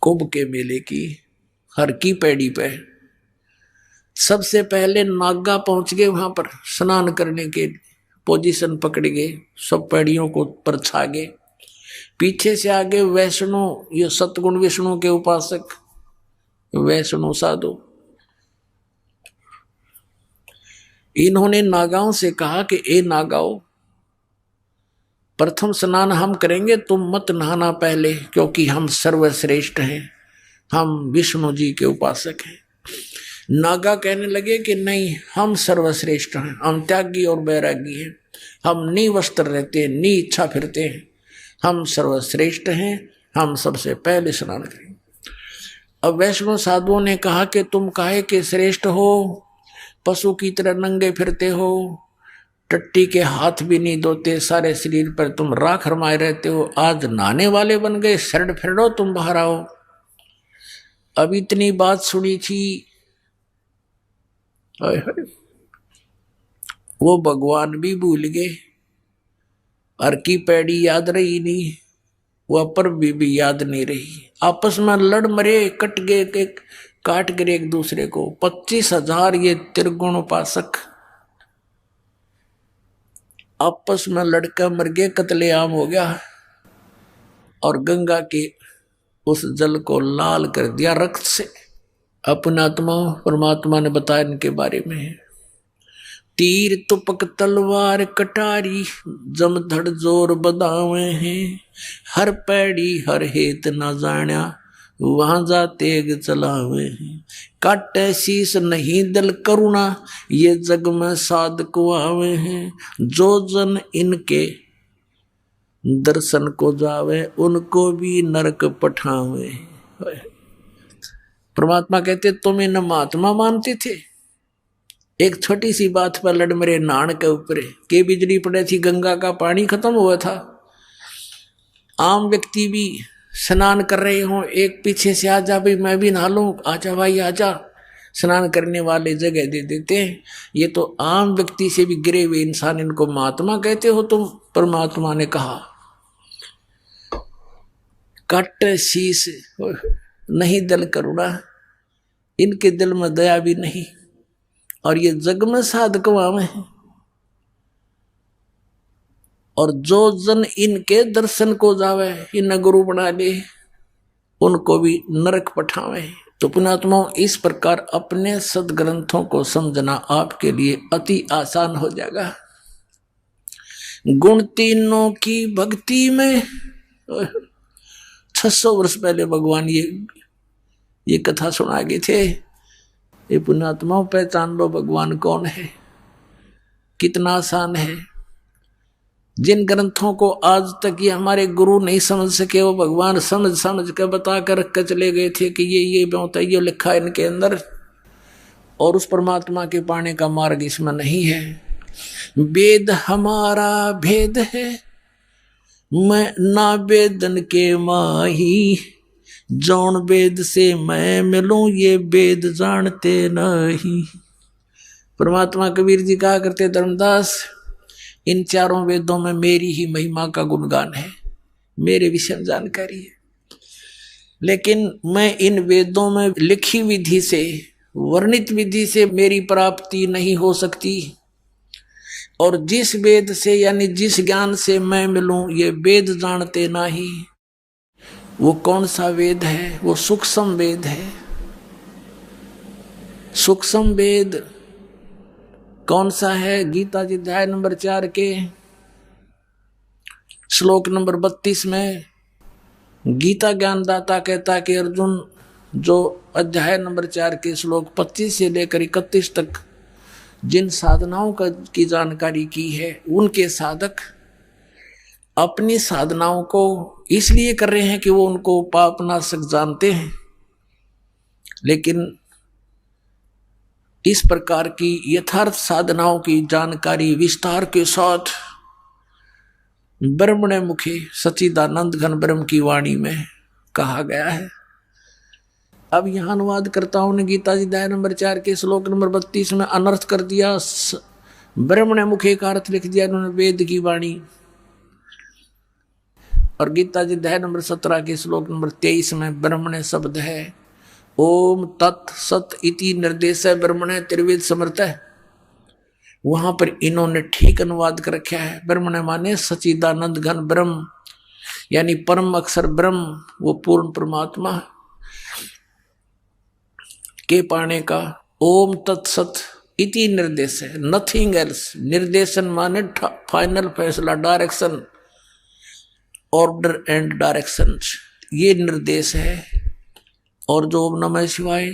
कुंभ के मेले की, हर की पैड़ी पे। सबसे पहले नागा पहुंच गए वहां पर स्नान करने के, पोजीशन पकड़ गए, सब पैड़ियों को पर छा गए। पीछे से आगे वैष्णव, ये सतगुण विष्णु के उपासक वैष्णव साधु, इन्होंने नागाओं से कहा कि ए नागाओं, प्रथम स्नान हम करेंगे, तुम मत नहाना पहले, क्योंकि हम सर्वश्रेष्ठ हैं, हम विष्णु जी के उपासक हैं। नागा कहने लगे कि नहीं, हम सर्वश्रेष्ठ हैं, हम त्यागी और बैरागी हैं, हम नी वस्त्र रहते हैं, नी इच्छा फिरते हैं, हम सर्वश्रेष्ठ हैं, हम सबसे पहले स्नान करेंगे। अब वैष्णव साधुओं ने कहा कि तुम काहे के श्रेष्ठ हो, पशु की तरह नंगे फिरते हो, टट्टी के हाथ भी नहीं धोते, सारे शरीर पर तुम राख रमाए रहते हो, आज नहाने वाले बन गए, शरण फिरो, तुम बाहर आओ। अब इतनी बात सुनी थी, वो भगवान भी भूल गए, हर की पैड़ी याद रही नहीं, वह पर भी याद नहीं रही। आपस में लड़ मरे, कट गए, काट गए एक दूसरे को। 25,000 ये त्रिगुण उपासक आपस में लड़का मर गए, कत्लेआम हो गया, और गंगा के उस जल को लाल कर दिया रक्त से। अपना आत्मा परमात्मा ने बताया इनके बारे में, तीर तुपक तलवार कटारी, जमधड़ जोर बदावे हैं, हर पैड़ी हर हेत न जाण्या, वहां जा तेग चलावे हैं, काटे शीस नहीं दल करुणा, ये जग में साधक आवे हैं, जो जन इनके दर्शन को जावे, उनको भी नरक पठावे। परमात्मा कहते तुम इन महात्मा मानते थे, एक छोटी सी बात पर लड़ मरे नाण के ऊपर के बिजली पड़े थी, गंगा का पानी खत्म हुआ था। आम व्यक्ति भी स्नान कर रहे हो, एक पीछे से आ जा भाई मैं भी नहा लूं, आजा भाई आजा, स्नान करने वाले जगह दे देते हैं। ये तो आम व्यक्ति से भी गिरे हुए इंसान, इनको महात्मा कहते हो तुम। परमात्मा ने कहा कट शीश नहीं दल करुणा, इनके दिल में दया भी नहीं, और ये जग में साधक में है, और जो जन इनके दर्शन को जावे, इन गुरु बना ले, उनको भी नरक पठावे। तो पुण्यात्मा, इस प्रकार अपने सदग्रंथों को समझना आपके लिए अति आसान हो जाएगा। गुण तीनों की भक्ति में 600 वर्ष पहले भगवान ये कथा सुना गए थे। ये पुण्यात्माओं, पहचान लो भगवान कौन है, कितना आसान है। जिन ग्रंथों को आज तक ये हमारे गुरु नहीं समझ सके, वो भगवान समझ के बता कर रख चले गए थे कि ये होता है, ये लिखा है इनके अंदर, और उस परमात्मा के पाने का मार्ग इसमें नहीं है। वेद हमारा भेद है, मैं ना वेदन के माही, जौन वेद से मैं मिलूं, ये वेद जानते नहीं। परमात्मा कबीर जी कहा करते, धर्मदास इन चारों वेदों में मेरी ही महिमा का गुणगान है, मेरे विषय जानकारी है, लेकिन मैं इन वेदों में लिखी विधि से, वर्णित विधि से मेरी प्राप्ति नहीं हो सकती। और जिस वेद से यानी जिस ज्ञान से मैं मिलूं, ये वेद जानते नहीं। वो कौन सा वेद है? वो सूक्ष्म वेद है। सूक्ष्म वेद कौन सा है? गीता जी अध्याय नंबर 4 के श्लोक नंबर 32 में गीता ज्ञानदाता कहता कि अर्जुन, जो अध्याय नंबर 4 के श्लोक 25 से लेकर 31 तक जिन साधनाओं की जानकारी की है, उनके साधक अपनी साधनाओं को इसलिए कर रहे हैं कि वो उनको पाप नाशक जानते हैं, लेकिन इस प्रकार की यथार्थ साधनाओं की जानकारी विस्तार के साथ ब्रह्मणे मुखे सच्चिदानंद घन ब्रह्म की वाणी में कहा गया है। अब यहां अनुवाद करताओं ने गीता जी अध्याय नंबर 4 के श्लोक नंबर 32 में अनर्थ कर दिया। ब्रह्मणे मुखे का अर्थ लिख दिया इन्होंने वेद की वाणी, और गीता जी अध्याय नंबर 17 के श्लोक नंबर 23 में ब्रह्मणे शब्द है। ओम तत् सत इति निर्देश ब्रह्मणे त्रिवेद समर्थ है, वहां पर इन्होंने ठीक अनुवाद कर रखा है। ब्रह्मणे माने सच्चिदानंद घन ब्रह्म, यानी परम अक्षर ब्रह्म, वो पूर्ण परमात्मा के पाने का ओम तत्सत इति निर्देश है, नथिंग एल्स। निर्देशन माने फाइनल फैसला, डायरेक्शन, ऑर्डर एंड डायरेक्शन, ये निर्देश है। और जो ओम नमः शिवाय,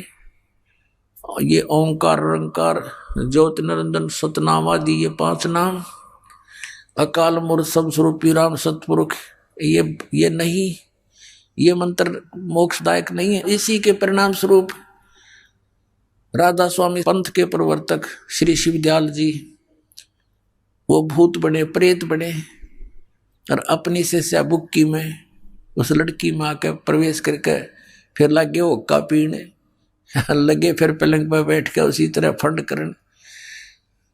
ये ओंकार रंकार ज्योति निरंजन सतनामादि, ये 5 नाम, अकाल मूर्त सब स्वरूपी राम सतपुरुष, ये नहीं, ये मंत्र मोक्षदायक नहीं है। इसी के परिणाम स्वरूप राधा स्वामी पंथ के प्रवर्तक श्री शिवदयाल जी वो भूत बने, प्रेत बने, और अपनी से बुक्की में उस लड़की में आकर प्रवेश करके फिर लगे हुक्का पीने, लगे फिर पलंग पर बैठ के उसी तरह फंड करने।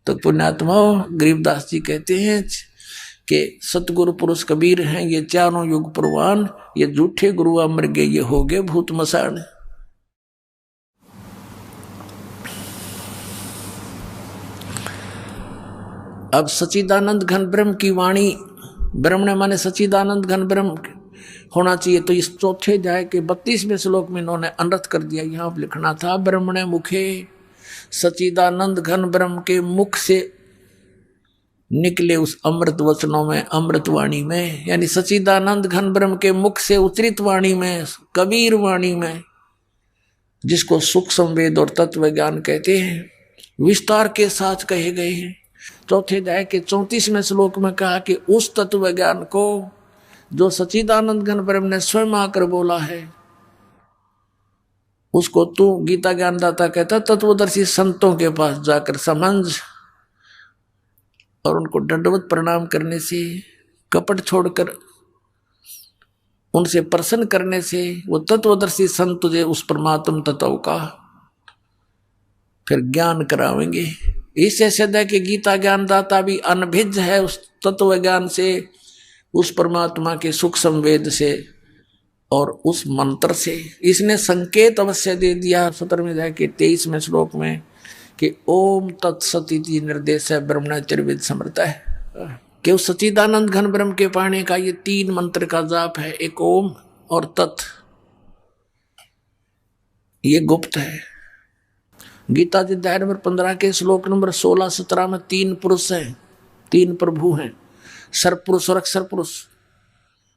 तो पुण्यात्मा गरीबदास जी कहते हैं कि सतगुरु पुरुष कबीर हैं ये चारों युग प्रवान, ये झूठे गुरु अमर गए, ये हो गए भूत मसान। अब सच्चिदानंद घन ब्रह्म की वाणी, ब्रह्म ने माने सच्चिदानंद घन ब्रह्म होना चाहिए। तो इस चौथे अध्याय के 32वें श्लोक में इन्होंने अनर्थ कर दिया। यहां पर लिखना था ब्रह्मणे मुखे, सच्चिदानंद घन ब्रह्म के मुख से निकले उस अमृत वचनों में, अमृत वाणी में, यानी सच्चिदानंद घन ब्रह्म के मुख से उच्चरित वाणी में, कबीर वाणी में, जिसको सूक्ष्म वेद और तत्व ज्ञान कहते हैं, विस्तार के साथ कहे गए हैं। चौथे अध्याय के 34वें श्लोक में कहा कि उस तत्व ज्ञान को जो सच्चिदानंद घन ब्रह्म ने स्वयं आकर बोला है, उसको तू गीता ज्ञानदाता कहता तत्वदर्शी संतों के पास जाकर समझ, और उनको दंडवत प्रणाम करने से, कपट छोड़कर उनसे प्रसन्न करने से वो तत्वदर्शी संत तुझे उस परमात्म तत्व का फिर ज्ञान करावेंगे। इससे सिद्ध है कि गीता ज्ञानदाता भी अनभिज्ञ है उस तत्व ज्ञान से, उस परमात्मा के सूक्ष्म वेद से और उस मंत्र से। इसने संकेत अवश्य दे दिया 17वें अध्याय के 23वें श्लोक में कि ओम तत्सत इति निर्देश है ब्रह्मण त्रिविद समर्थ है, कि उस सच्चिदानंद घन ब्रह्म के पाने का ये 3 मंत्र का जाप है। एक ओम और तत्, ये गुप्त है। गीता जी अध्याय नंबर 15 के श्लोक नंबर 16-17 में 3 पुरुष हैं, 3 प्रभु हैं, सर्वपुरुष और अक्षर पुरुष।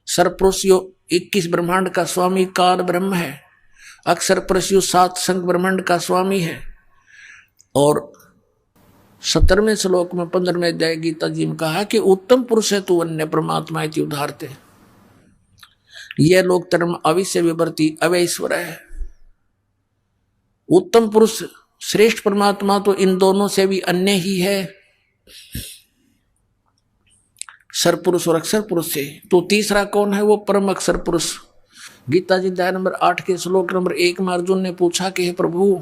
सर्वपुरुष यो 21 ब्रह्मांड का स्वामी काल ब्रह्म है, अक्षर पुरुष यो 7 संग ब्रह्मांड का स्वामी है। और 17वें श्लोक में 15वें अध्याय गीता जी में कहा कि उत्तम पुरुष है तू अन्य परमात्मा इति उदाहरते, यह लोक धर्म अविश्य विवर्ती अवैश्वर है। उत्तम पुरुष श्रेष्ठ परमात्मा तो इन दोनों से भी अन्य ही है, सर्वपुरुष और अक्षर पुरुष से। तो तीसरा कौन है? वो परम अक्षर पुरुष। गीता जी अध्याय नंबर 8 के श्लोक नंबर 1 में अर्जुन ने पूछा कि हे प्रभु,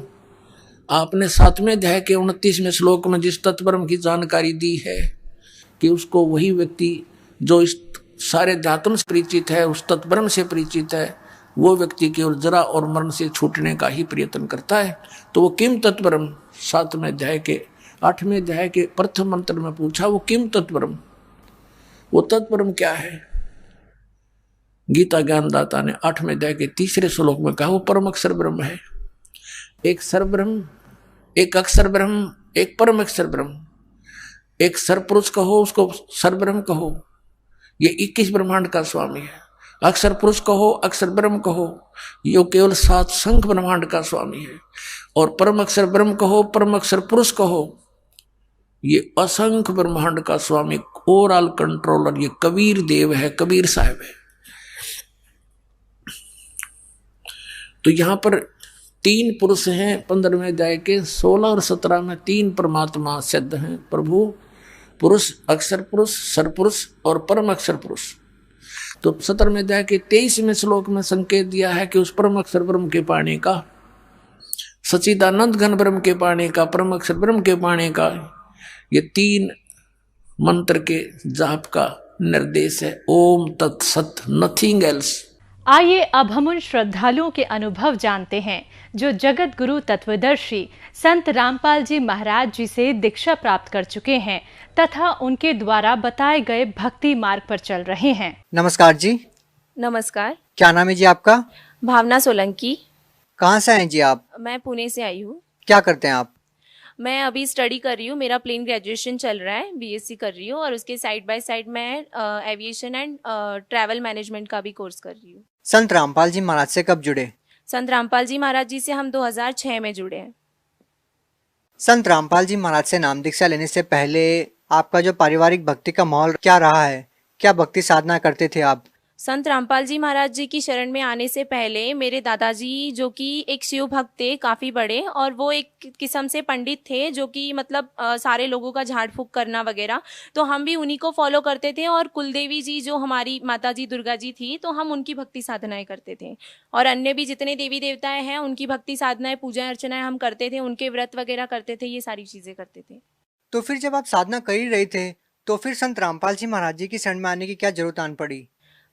आपने 7वें अध्याय के 29वें श्लोक में जिस तत्परम की जानकारी दी है कि उसको वही व्यक्ति जो इस सारे अध्यात्म से परिचित है, उस तत्परम से परिचित है, वो व्यक्ति केवल जरा और मरण से छूटने का ही प्रयत्न करता है। तो वो किम तत्परम 7वें अध्याय के 8वें अध्याय के प्रथम मंत्र में पूछा, वो किम तत्परम, वो तत्परम क्या है? गीता ज्ञानदाता ने 8वें अध्याय के 3रे श्लोक में कहा वो परम अक्षर ब्रह्म है। एक सर ब्रह्म, एक अक्षर ब्रह्म, एक परम अक्षर ब्रह्म। एक सर्वपुरुष कहो उसको सर ब्रह्म कहो, ये 21 ब्रह्मांड का स्वामी है। अक्षर पुरुष कहो, अक्षर ब्रह्म कहो, ये केवल 7 संख्य ब्रह्मांड का स्वामी है। और परम अक्षर ब्रह्म कहो, परम अक्षर पुरुष कहो, ये असंख्य ब्रह्मांड का स्वामी ओवरऑल कंट्रोलर ये कबीर देव है, कबीर साहब है। तो यहां पर 3 पुरुष हैं 15वें अध्याय के 16 और 17 में, 3 परमात्मा सिद्ध हैं, प्रभु, पुरुष, अक्षर पुरुष, सरपुरुष और परम अक्षर पुरुष। तो 17वें अध्याय के 23वें श्लोक में संकेत दिया है कि उस परम अक्षर ब्रह्म के पाने का, सच्चिदानंद घन ब्रह्म के पाने का, परम अक्षर ब्रह्म के पाने का, ये 3 मंत्र के जाप का निर्देश है। ओम तत्सत, नथिंग एल्स। आइए अब हम उन श्रद्धालुओं के अनुभव जानते हैं जो जगत गुरु तत्वदर्शी संत रामपाल जी महाराज जी से दीक्षा प्राप्त कर चुके हैं तथा उनके द्वारा बताए गए भक्ति मार्ग पर चल रहे हैं। नमस्कार जी। नमस्कार। क्या नाम है जी आपका? भावना सोलंकी। कहाँ से हैं जी आप? मैं पुणे से आई हूँ। क्या करते हैं आप? मैं अभी स्टडी कर रही हूँ, मेरा प्लेन ग्रेजुएशन चल रहा है, बीएससी कर रही हूँ और उसके साइड बाय साइड मैं एविएशन एंड ट्रैवल मैनेजमेंट का भी कोर्स कर रही हूँ। संत रामपाल जी महाराज से कब जुड़े? संत रामपाल जी महाराज जी से हम 2006 में जुड़े हैं। संत रामपाल जी महाराज से नाम दीक्षा लेने से पहले आपका जो पारिवारिक भक्ति का माहौल क्या रहा है? क्या भक्ति साधना करते थे आप? संत रामपाल जी महाराज जी की शरण में आने से पहले मेरे दादाजी जो कि एक शिव भक्त थे, काफ़ी बड़े, और वो एक किस्म से पंडित थे जो कि मतलब सारे लोगों का झाड़ फूक करना वगैरह, तो हम भी उन्हीं को फॉलो करते थे। और कुलदेवी जी जो हमारी माता जी दुर्गा जी थी, तो हम उनकी भक्ति साधनाएं करते थे। और अन्य भी जितने देवी देवताएं हैं उनकी भक्ति साधनाएं, पूजा अर्चनाएं हम करते थे, उनके व्रत वगैरह करते थे, ये सारी चीज़ें करते थे। तो फिर जब आप साधना कर ही रहे थे तो फिर संत रामपाल जी महाराज जी की शरण में आने की क्या जरूरत आन पड़ी?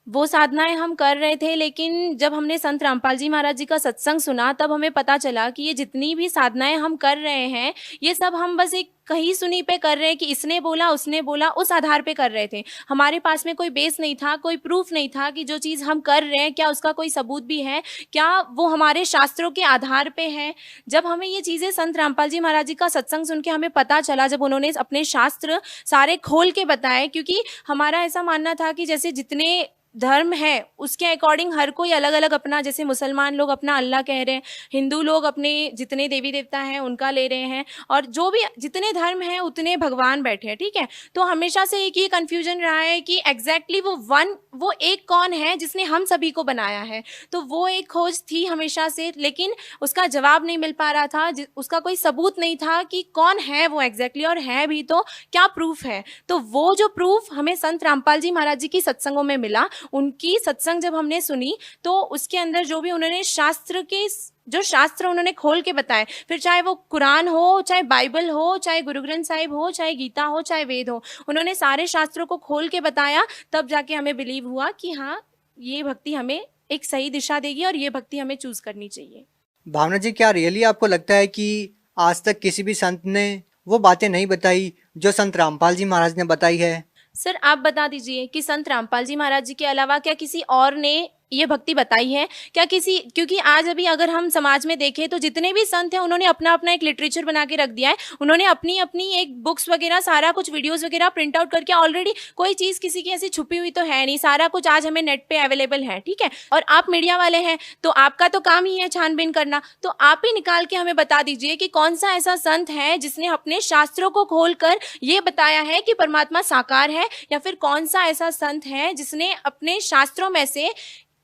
वो साधनाएं हम कर रहे थे, लेकिन जब हमने संत रामपाल जी महाराज जी का सत्संग सुना तब हमें पता चला कि ये जितनी भी साधनाएं हम कर रहे हैं ये सब हम बस एक कहीं सुनी पे कर रहे हैं कि इसने बोला उसने बोला, उस आधार पे कर रहे थे। हमारे पास में कोई बेस नहीं था, कोई प्रूफ नहीं था कि जो चीज़ हम कर रहे हैं क्या उसका कोई सबूत भी है, क्या वो हमारे शास्त्रों के आधार पे है। जब हमें ये चीज़ें संत रामपाल जी महाराज जी का सत्संग सुन के हमें पता चला, जब उन्होंने अपने शास्त्र सारे खोल के बताए, क्योंकि हमारा ऐसा मानना था कि जैसे जितने धर्म है उसके अकॉर्डिंग हर कोई अलग अलग अपना, जैसे मुसलमान लोग अपना अल्लाह कह रहे हैं, हिंदू लोग अपने जितने देवी देवता हैं उनका ले रहे हैं, और जो भी जितने धर्म हैं उतने भगवान बैठे हैं, ठीक है। तो हमेशा से एक ये कन्फ्यूजन रहा है कि एग्जैक्टली वो एक कौन है जिसने हम सभी को बनाया है। तो वो एक खोज थी हमेशा से, लेकिन उसका जवाब नहीं मिल पा रहा था, उसका कोई सबूत नहीं था कि कौन है वो एग्जैक्टली, और है भी तो क्या प्रूफ है। तो वो जो प्रूफ हमें संत रामपाल जी महाराज जी की सत्संगों में मिला, उनकी सत्संग जब हमने सुनी तो उसके अंदर जो भी उन्होंने जो शास्त्र उन्होंने खोल के बताए, फिर चाहे वो कुरान हो, चाहे बाइबल हो, चाहे गुरु ग्रंथ साहिब हो, चाहे गीता हो, चाहे वेद हो, उन्होंने सारे शास्त्रों को खोल के बताया, तब जाके हमें बिलीव हुआ कि हाँ ये भक्ति हमें एक सही दिशा देगी और ये भक्ति हमें चूज करनी चाहिए। भावना जी, क्या रियली आपको लगता है कि आज तक किसी भी संत ने वो बातें नहीं बताई जो संत रामपाल जी महाराज ने बताई है? सर आप बता दीजिए कि संत रामपाल जी महाराज जी के अलावा क्या किसी और ने ये भक्ति बताई है क्या? क्योंकि आज अभी अगर हम समाज में देखें तो जितने भी संत हैं उन्होंने अपना अपना एक लिटरेचर बना के रख दिया है, उन्होंने अपनी अपनी एक बुक्स वगैरह सारा कुछ वीडियोस वगैरह प्रिंट आउट करके, ऑलरेडी कोई चीज़ किसी की ऐसी छुपी हुई तो है नहीं, सारा कुछ आज हमें नेट पे अवेलेबल है, ठीक है। और आप मीडिया वाले हैं तो आपका तो काम ही है छानबीन करना, तो आप ही निकाल के हमें बता दीजिए कि कौन सा ऐसा संत है जिसने अपने शास्त्रों को खोल कर ये बताया है कि परमात्मा साकार है, या फिर कौन सा ऐसा संत है जिसने अपने शास्त्रों में से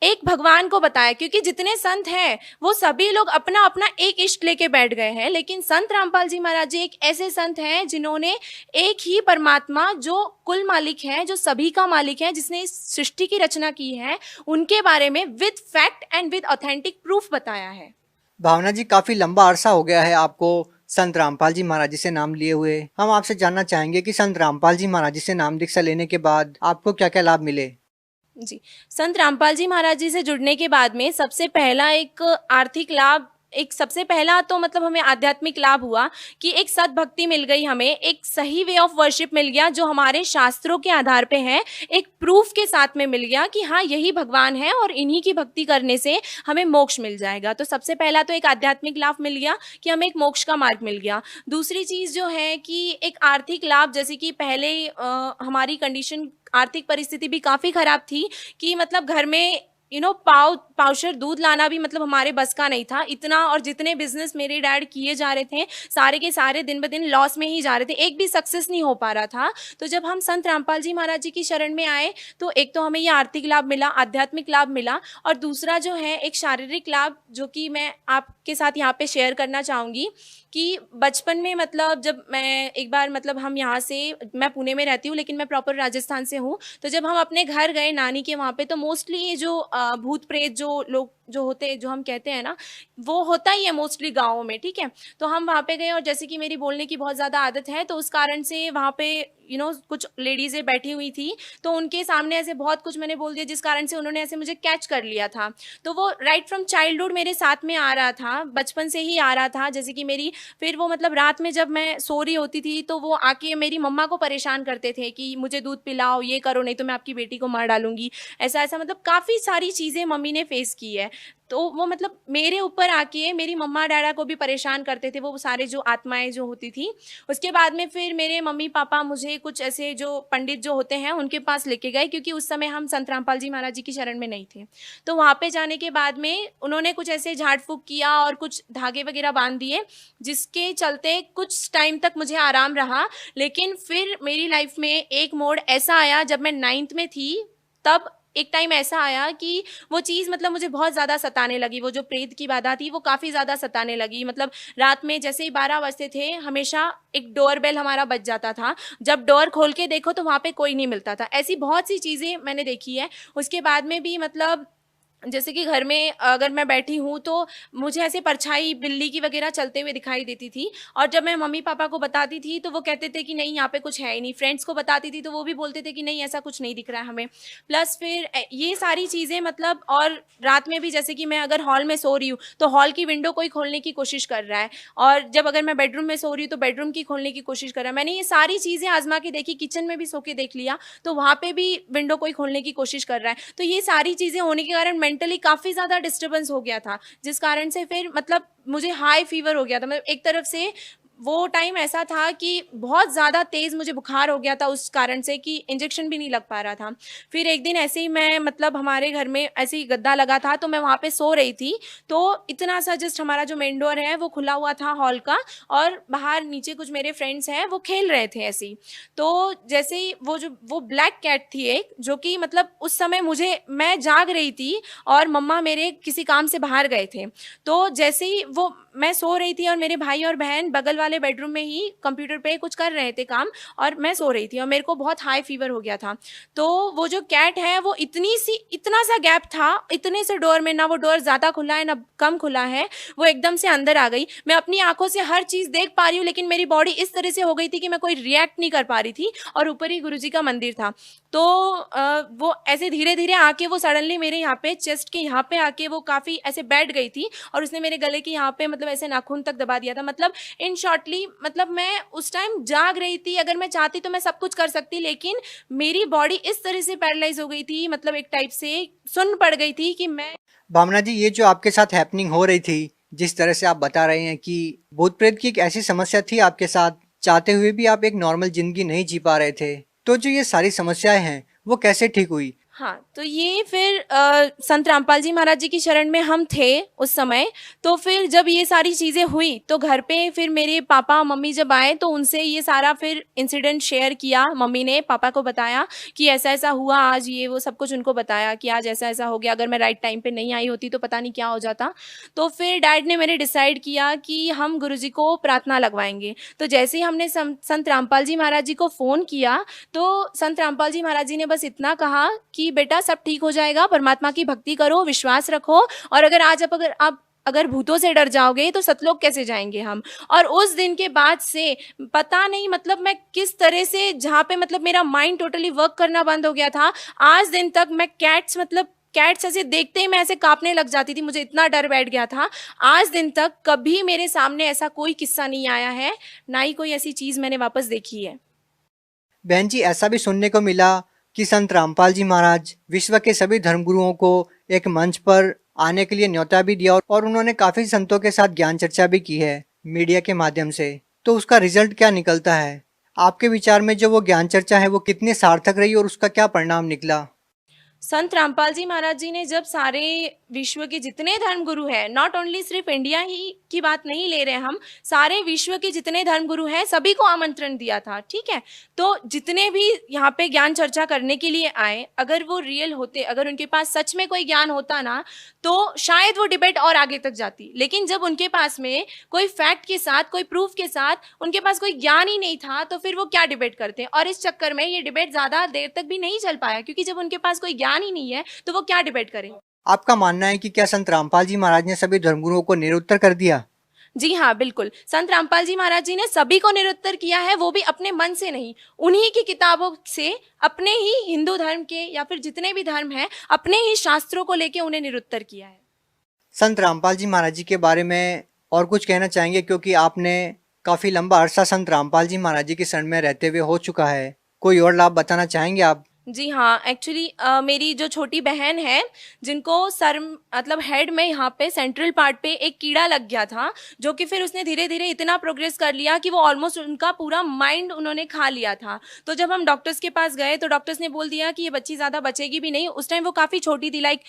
एक भगवान को बताया। क्योंकि जितने संत हैं वो सभी लोग अपना अपना एक इष्ट लेके बैठ गए हैं, लेकिन संत रामपाल जी महाराज जी एक ऐसे संत हैं जिन्होंने एक ही परमात्मा जो कुल मालिक है, जो सभी का मालिक है, जिसने इस सृष्टि की रचना की है, उनके बारे में with fact and with authentic proof बताया है। भावना जी, काफी लंबा अरसा हो गया है आपको संत रामपाल जी महाराज जी से नाम लिए हुए। हम आपसे जानना चाहेंगे कि संत रामपाल जी महाराज जी से नाम दीक्षा लेने के बाद आपको क्या क्या लाभ मिले? जी, संत रामपाल जी महाराज जी से जुड़ने के बाद में सबसे पहला एक आर्थिक लाभ, सबसे पहला तो मतलब हमें आध्यात्मिक लाभ हुआ कि एक सद्भक्ति मिल गई, हमें एक सही वे ऑफ वर्शिप मिल गया जो हमारे शास्त्रों के आधार पे है, एक प्रूफ के साथ में मिल गया कि हाँ यही भगवान है और इन्हीं की भक्ति करने से हमें मोक्ष मिल जाएगा। तो सबसे पहला तो एक आध्यात्मिक लाभ मिल गया कि हमें एक मोक्ष का मार्ग मिल गया। दूसरी चीज़ जो है कि एक आर्थिक लाभ, जैसे कि पहले हमारी कंडीशन, आर्थिक परिस्थिति भी काफ़ी ख़राब थी कि मतलब घर में पाँव पावशर दूध लाना भी मतलब हमारे बस का नहीं था इतना, और जितने बिजनेस मेरे डैड किए जा रहे थे सारे के सारे दिन ब दिन लॉस में ही जा रहे थे, एक भी सक्सेस नहीं हो पा रहा था। तो जब हम संत रामपाल जी महाराज जी की शरण में आए तो एक तो हमें ये आर्थिक लाभ मिला, आध्यात्मिक लाभ मिला, और दूसरा जो है एक शारीरिक लाभ जो कि मैं आपके साथ यहाँ पे शेयर करना चाहूँगी कि बचपन में मतलब जब मैं एक बार मतलब हम यहाँ से, मैं पुणे में रहती हूँ लेकिन मैं प्रॉपर राजस्थान से हूँ, तो जब हम अपने घर गए नानी के वहाँ पे तो मोस्टली ये जो भूत प्रेत जो लोग जो होते हैं, जो हम कहते हैं ना, वो होता ही है मोस्टली गाँवों में, ठीक है। तो हम वहाँ पे गए और जैसे कि मेरी बोलने की बहुत ज़्यादा आदत है तो उस कारण से वहाँ पे कुछ लेडीज़ें बैठी हुई थी, तो उनके सामने ऐसे बहुत कुछ मैंने बोल दिया जिस कारण से उन्होंने ऐसे मुझे कैच कर लिया था। तो वो राइट फ्रॉम चाइल्डहुड मेरे साथ में आ रहा था, बचपन से ही आ रहा था। जैसे कि मेरी फिर वो मतलब रात में जब मैं सो रही होती थी तो वो आके मेरी मम्मा को परेशान करते थे कि मुझे दूध पिलाओ, ये करो, नहीं तो मैं आपकी बेटी को मार डालूंगी, ऐसा ऐसा, मतलब काफ़ी सारी चीज़ें मम्मी ने फेस की है। तो वो मतलब मेरे ऊपर आके मेरी मम्मा डैडा को भी परेशान करते थे वो सारे जो आत्माएं जो होती थी। उसके बाद में फिर मेरे मम्मी पापा मुझे कुछ ऐसे जो पंडित जो होते हैं उनके पास लेके गए, क्योंकि उस समय हम संत रामपाल जी महाराज जी की शरण में नहीं थे। तो वहाँ पे जाने के बाद में उन्होंने कुछ ऐसे झाड़ फूँक किया और कुछ धागे वगैरह बांध दिए, जिसके चलते कुछ टाइम तक मुझे आराम रहा। लेकिन फिर मेरी लाइफ में एक मोड़ ऐसा आया जब मैं 9th में थी, तब एक टाइम ऐसा आया कि वो चीज़ मतलब मुझे बहुत ज़्यादा सताने लगी। वो जो प्रेत की बाधा थी वो काफ़ी ज़्यादा सताने लगी। मतलब रात में जैसे ही 12 बजते थे हमेशा एक डोर बेल हमारा बज जाता था, जब डोर खोल के देखो तो वहाँ पे कोई नहीं मिलता था। ऐसी बहुत सी चीज़ें मैंने देखी है। उसके बाद में भी मतलब जैसे कि घर में अगर मैं बैठी हूँ तो मुझे ऐसे परछाई बिल्ली की वगैरह चलते हुए दिखाई देती थी, और जब मैं मम्मी पापा को बताती थी तो वो कहते थे कि नहीं यहाँ पे कुछ है ही नहीं। फ्रेंड्स को बताती थी तो वो भी बोलते थे कि नहीं ऐसा कुछ नहीं दिख रहा है हमें। प्लस फिर ये सारी चीज़ें मतलब, और रात में भी जैसे कि मैं अगर हॉल में सो रही हूँ तो हॉल की विंडो कोई खोलने की कोशिश कर रहा है, और जब अगर मैं बेडरूम में सो रही हूँ तो बेडरूम की खोलने की कोशिश कर रहा है। मैंने ये सारी चीज़ें आजमा के देखी, किचन में भी सो के देख लिया तो वहाँ पे भी विंडो कोई खोलने की कोशिश कर रहा है। तो ये सारी चीज़ें होने के कारण मेंटली काफ़ी ज़्यादा डिस्टर्बेंस हो गया था, जिस कारण से फिर मतलब मुझे हाई फीवर हो गया था। मतलब एक तरफ से वो टाइम ऐसा था कि बहुत ज़्यादा तेज़ मुझे बुखार हो गया था, उस कारण से कि इंजेक्शन भी नहीं लग पा रहा था। फिर एक दिन ऐसे ही मैं मतलब हमारे घर में ऐसे ही गद्दा लगा था तो मैं वहाँ पे सो रही थी, तो इतना सा जस्ट हमारा जो मेन डोर है वो खुला हुआ था हॉल का, और बाहर नीचे कुछ मेरे फ्रेंड्स हैं वो खेल रहे थे ऐसे ही। तो जैसे ही वो ब्लैक कैट थी एक, जो कि मतलब उस समय मैं जाग रही थी और मम्मा मेरे किसी काम से बाहर गए थे। तो जैसे ही मैं सो रही थी और मेरे भाई और बहन बगल वाले बेडरूम में ही कंप्यूटर पे कुछ कर रहे थे काम, और मैं सो रही थी और मेरे को बहुत हाई फीवर हो गया था। तो वो जो कैट है वो इतना सा गैप था, इतने से डोर में, ना वो डोर ज़्यादा खुला है ना कम खुला है, वो एकदम से अंदर आ गई। मैं अपनी आंखों से हर चीज़ देख पा रही हूँ लेकिन मेरी बॉडी इस तरह से हो गई थी कि मैं कोई रिएक्ट नहीं कर पा रही थी, और ऊपर ही गुरुजी का मंदिर था। तो वो ऐसे धीरे धीरे आके वो सडनली मेरे यहाँ पे चेस्ट के यहाँ पे आके वो काफ़ी ऐसे बैठ गई थी, और उसने मेरे गले के यहाँ पे मतलब ऐसे नाखून तक दबा दिया था। मतलब इन शॉर्टली मतलब मैं उस टाइम जाग रही थी, अगर मैं चाहती तो मैं सब कुछ कर सकती, लेकिन मेरी बॉडी इस तरह से पैरालाइज हो गई थी, मतलब एक टाइप से सुन्न पड़ गई थी कि मैं। भावना जी, ये जो आपके साथ हैपनिंग हो रही थी, जिस तरह से आप बता रहे हैं कि भूत प्रेत की एक ऐसी समस्या थी आपके साथ, चाहते हुए भी आप एक नॉर्मल जिंदगी नहीं जी पा रहे थे, तो जो ये सारी समस्याएं हैं वो कैसे ठीक हुई? हाँ, तो ये फिर संत रामपाल जी महाराज जी की शरण में हम थे उस समय। तो फिर जब ये सारी चीज़ें हुई तो घर पे फिर मेरे पापा मम्मी जब आए तो उनसे ये सारा फिर इंसिडेंट शेयर किया। मम्मी ने पापा को बताया कि ऐसा ऐसा हुआ आज, ये वो सब कुछ उनको बताया कि आज ऐसा ऐसा हो गया, अगर मैं राइट टाइम पे नहीं आई होती तो पता नहीं क्या हो जाता। तो फिर डैड ने मेरे डिसाइड किया कि हम गुरुजी को प्रार्थना लगवाएंगे। तो जैसे ही हमने संत रामपाल जी महाराज जी को फ़ोन किया तो संत रामपाल जी महाराज जी ने बस इतना कहा कि बेटा सब ठीक हो जाएगा, परमात्मा की भक्ति करो, विश्वास रखो, और अगर अगर भूतों से डर जाओगे तो सतलोक कैसे जाएंगे हम। और उस दिन के बाद से पता नहीं मतलब मैं किस तरह से, जहाँ पे मतलब मेरा माइंड टोटली वर्क करना बंद हो गया था, आज दिन तक मैं कैट्स ऐसे देखते ही मैं ऐसे कांपने लग जाती थी, मुझे इतना डर बैठ गया था। आज दिन तक कभी मेरे सामने ऐसा कोई किस्सा नहीं आया है, ना ही कोई ऐसी चीज़ मैंने वापस देखी है। बहन जी, ऐसा भी सुनने को मिला कि संत रामपाल जी महाराज विश्व के सभी धर्मगुरुओं को एक मंच पर आने के लिए न्योता भी दिया, और उन्होंने काफी संतों के साथ ज्ञान चर्चा भी की है मीडिया के माध्यम से। तो उसका रिजल्ट क्या निकलता है? आपके विचार में जो वो ज्ञान चर्चा है वो कितनी सार्थक रही और उसका क्या परिणाम निकला? संत रामपाल जी महाराज जी ने जब सारे विश्व के जितने धर्मगुरु हैं, नॉट ओनली सिर्फ इंडिया ही की बात नहीं ले रहे हम, सारे विश्व के जितने धर्मगुरु हैं सभी को आमंत्रण दिया था, ठीक है। तो जितने भी यहाँ पे ज्ञान चर्चा करने के लिए आए, अगर वो रियल होते, अगर उनके पास सच में कोई ज्ञान होता ना, तो शायद वो डिबेट और आगे तक जाती। लेकिन जब उनके पास में कोई फैक्ट के साथ, कोई प्रूफ के साथ उनके पास कोई ज्ञान ही नहीं था, तो फिर वो क्या डिबेट करते। और इस चक्कर में ये डिबेट ज्यादा देर तक भी नहीं चल पाया, क्योंकि जब उनके पास कोई ज्ञान ही नहीं है तो वो क्या डिबेट करें। आपका मानना है कि क्या संत रामपाल जी महाराज ने सभी धर्मगुरुओं को निरुत्तर कर दिया? जी हाँ, बिल्कुल। संत रामपाल जी महाराज जी ने सभी को निरुत्तर किया है, वो भी अपने मन से नहीं, उन्हीं की किताबों से, अपने ही हिंदू धर्म के या फिर जितने भी धर्म हैं, अपने ही शास्त्रों को लेके उन्हें निरुत्तर किया है। संत रामपाल जी महाराज जी के बारे में और कुछ कहना चाहेंगे, क्योंकि आपने काफी लंबा अरसा संत रामपाल जी महाराज जी की शरण में रहते हुए हो चुका है, कोई और लाभ बताना चाहेंगे आप? जी हाँ, एक्चुअली मेरी जो छोटी बहन है, जिनको सर मतलब हेड में यहाँ पे सेंट्रल पार्ट पे एक कीड़ा लग गया था, जो कि फिर उसने धीरे धीरे इतना प्रोग्रेस कर लिया कि वो ऑलमोस्ट उनका पूरा माइंड उन्होंने खा लिया था। तो जब हम डॉक्टर्स के पास गए तो डॉक्टर्स ने बोल दिया कि ये बच्ची ज़्यादा बचेगी भी नहीं। उस टाइम वो काफ़ी छोटी थी, लाइक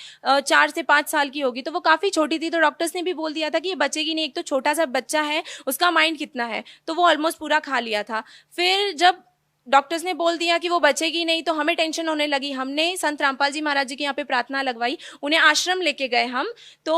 4 से 5 साल की होगी, तो वो काफ़ी छोटी थी। तो डॉक्टर्स ने भी बोल दिया था कि ये बचेगी नहीं, एक तो छोटा सा बच्चा है, उसका माइंड कितना है, तो वो ऑलमोस्ट पूरा खा लिया था। फिर जब डॉक्टर्स ने बोल दिया कि वो बचेगी नहीं, तो हमें टेंशन होने लगी। हमने संत रामपाल जी महाराज जी के यहाँ पे प्रार्थना लगवाई, उन्हें आश्रम लेके गए हम। तो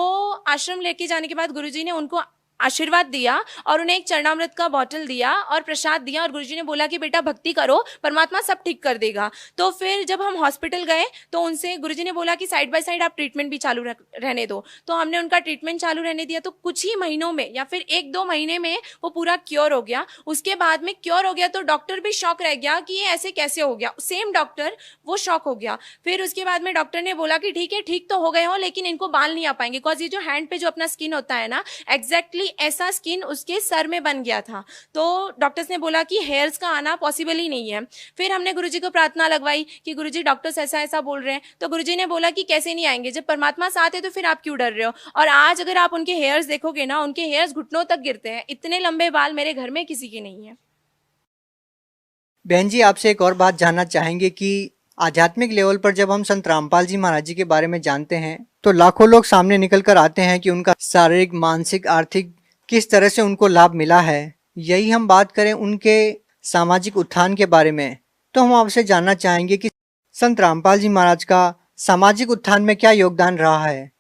आश्रम लेके जाने के बाद गुरुजी ने उनको आशीर्वाद दिया और उन्हें एक चरणामृत का बॉटल दिया और प्रसाद दिया, और गुरुजी ने बोला कि बेटा भक्ति करो, परमात्मा सब ठीक कर देगा। तो फिर जब हम हॉस्पिटल गए तो उनसे गुरुजी ने बोला कि साइड बाय साइड आप ट्रीटमेंट भी चालू रहने दो। तो हमने उनका ट्रीटमेंट चालू रहने दिया। तो कुछ ही महीनों में या फिर 1-2 महीने में वो पूरा क्योर हो गया। उसके बाद में क्योर हो गया तो डॉक्टर भी शॉक रह गया कि ये ऐसे कैसे हो गया, सेम डॉक्टर वो शॉक हो गया। फिर उसके बाद में डॉक्टर ने बोला कि ठीक है, ठीक तो हो गए हो, लेकिन इनको बाल नहीं आ पाएंगे, बिकॉज ये जो हैंड पे जो अपना स्किन होता है ना, एग्जैक्टली ऐसा स्किन उसके सर में बन गया था। तो डॉक्टर्स ने बोला कि हेयर्स का आना पॉसिबल ही नहीं है। फिर हमने गुरुजी को प्रार्थना लगवाई कि गुरुजी डॉक्टर्स ऐसा ऐसा बोल रहे हैं। तो गुरुजी ने बोला कि कैसे नहीं आएंगे, जब परमात्मा साथ है तो फिर आप क्यों डर रहे हो। और आज अगर आप उनके हेयर्स देखोगे ना, उनके हेयर्स घुटनों तक गिरते हैं। इतने लंबे बाल मेरे घर में किसी के नहीं है। बहन जी, आपसे एक और बात जानना चाहेंगे कि आध्यात्मिक लेवल पर जब हम संत रामपाल जी महाराज जी के बारे में जानते हैं तो लाखों लोग सामने निकल कर आते हैं कि उनका शारीरिक, मानसिक, आर्थिक किस तरह से उनको लाभ मिला है। यही हम बात करें उनके सामाजिक उत्थान के बारे में, तो हम आपसे जानना चाहेंगे कि संत रामपाल जी महाराज का सामाजिक उत्थान में क्या योगदान रहा है।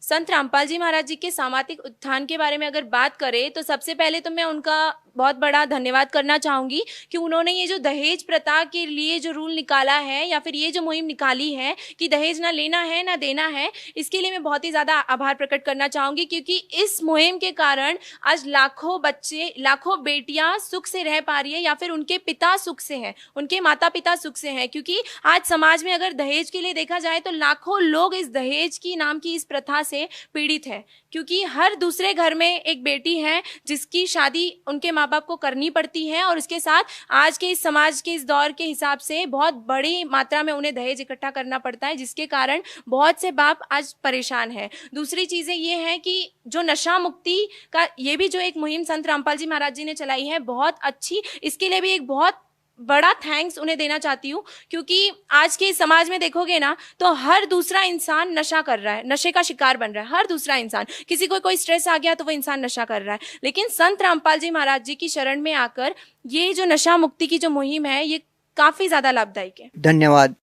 संत रामपाल जी महाराज जी के सामाजिक उत्थान के बारे में अगर बात करें तो सबसे पहले तो मैं उनका बहुत बड़ा धन्यवाद करना चाहूँगी कि उन्होंने ये जो दहेज प्रथा के लिए जो रूल निकाला है या फिर ये जो मुहिम निकाली है कि दहेज ना लेना है ना देना है, इसके लिए मैं बहुत ही ज़्यादा आभार प्रकट करना चाहूँगी। क्योंकि इस मुहिम के कारण आज लाखों बच्चे, लाखों बेटियाँ सुख से रह पा रही है, या फिर उनके पिता सुख से हैं, उनके माता पिता सुख से हैं। क्योंकि आज समाज में अगर दहेज के लिए देखा जाए तो लाखों लोग इस दहेज की नाम की इस प्रथा से पीड़ित है। क्योंकि हर दूसरे घर में एक बेटी है जिसकी शादी उनके माँ बाप को करनी पड़ती है, और उसके साथ आज के इस समाज के इस दौर के हिसाब से बहुत बड़ी मात्रा में उन्हें दहेज इकट्ठा करना पड़ता है, जिसके कारण बहुत से बाप आज परेशान हैं। दूसरी चीज़ें ये हैं कि जो नशा मुक्ति का ये भी जो एक मुहिम संत रामपाल जी महाराज जी ने चलाई है, बहुत अच्छी, इसके लिए भी एक बहुत बड़ा थैंक्स उन्हें देना चाहती हूँ। क्योंकि आज के समाज में देखोगे ना तो हर दूसरा इंसान नशा कर रहा है, नशे का शिकार बन रहा है। हर दूसरा इंसान, किसी को कोई स्ट्रेस आ गया तो वो इंसान नशा कर रहा है। लेकिन संत रामपाल जी महाराज जी की शरण में आकर ये जो नशा मुक्ति की जो मुहिम है, ये काफी ज्यादा लाभदायक है। धन्यवाद।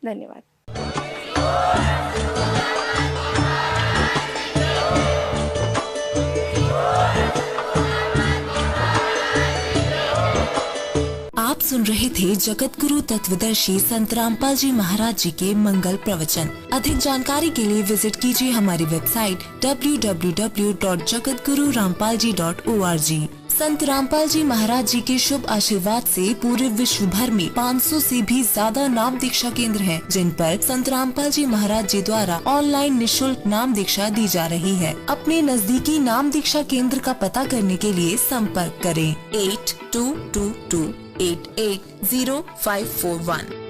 धन्यवाद। आप सुन रहे थे जगत गुरु तत्वदर्शी संत रामपाल जी महाराज जी के मंगल प्रवचन। अधिक जानकारी के लिए विजिट कीजिए हमारी वेबसाइट www.jagatgururampalji.org। संत रामपाल जी महाराज जी के शुभ आशीर्वाद से पूरे विश्व भर में 500 से भी ज्यादा नाम दीक्षा केंद्र हैं, जिन पर संत रामपाल जी महाराज जी द्वारा ऑनलाइन निशुल्क नाम दीक्षा दी जा रही है। अपने नजदीकी नाम दीक्षा केंद्र का पता करने के लिए संपर्क करें 8222880541।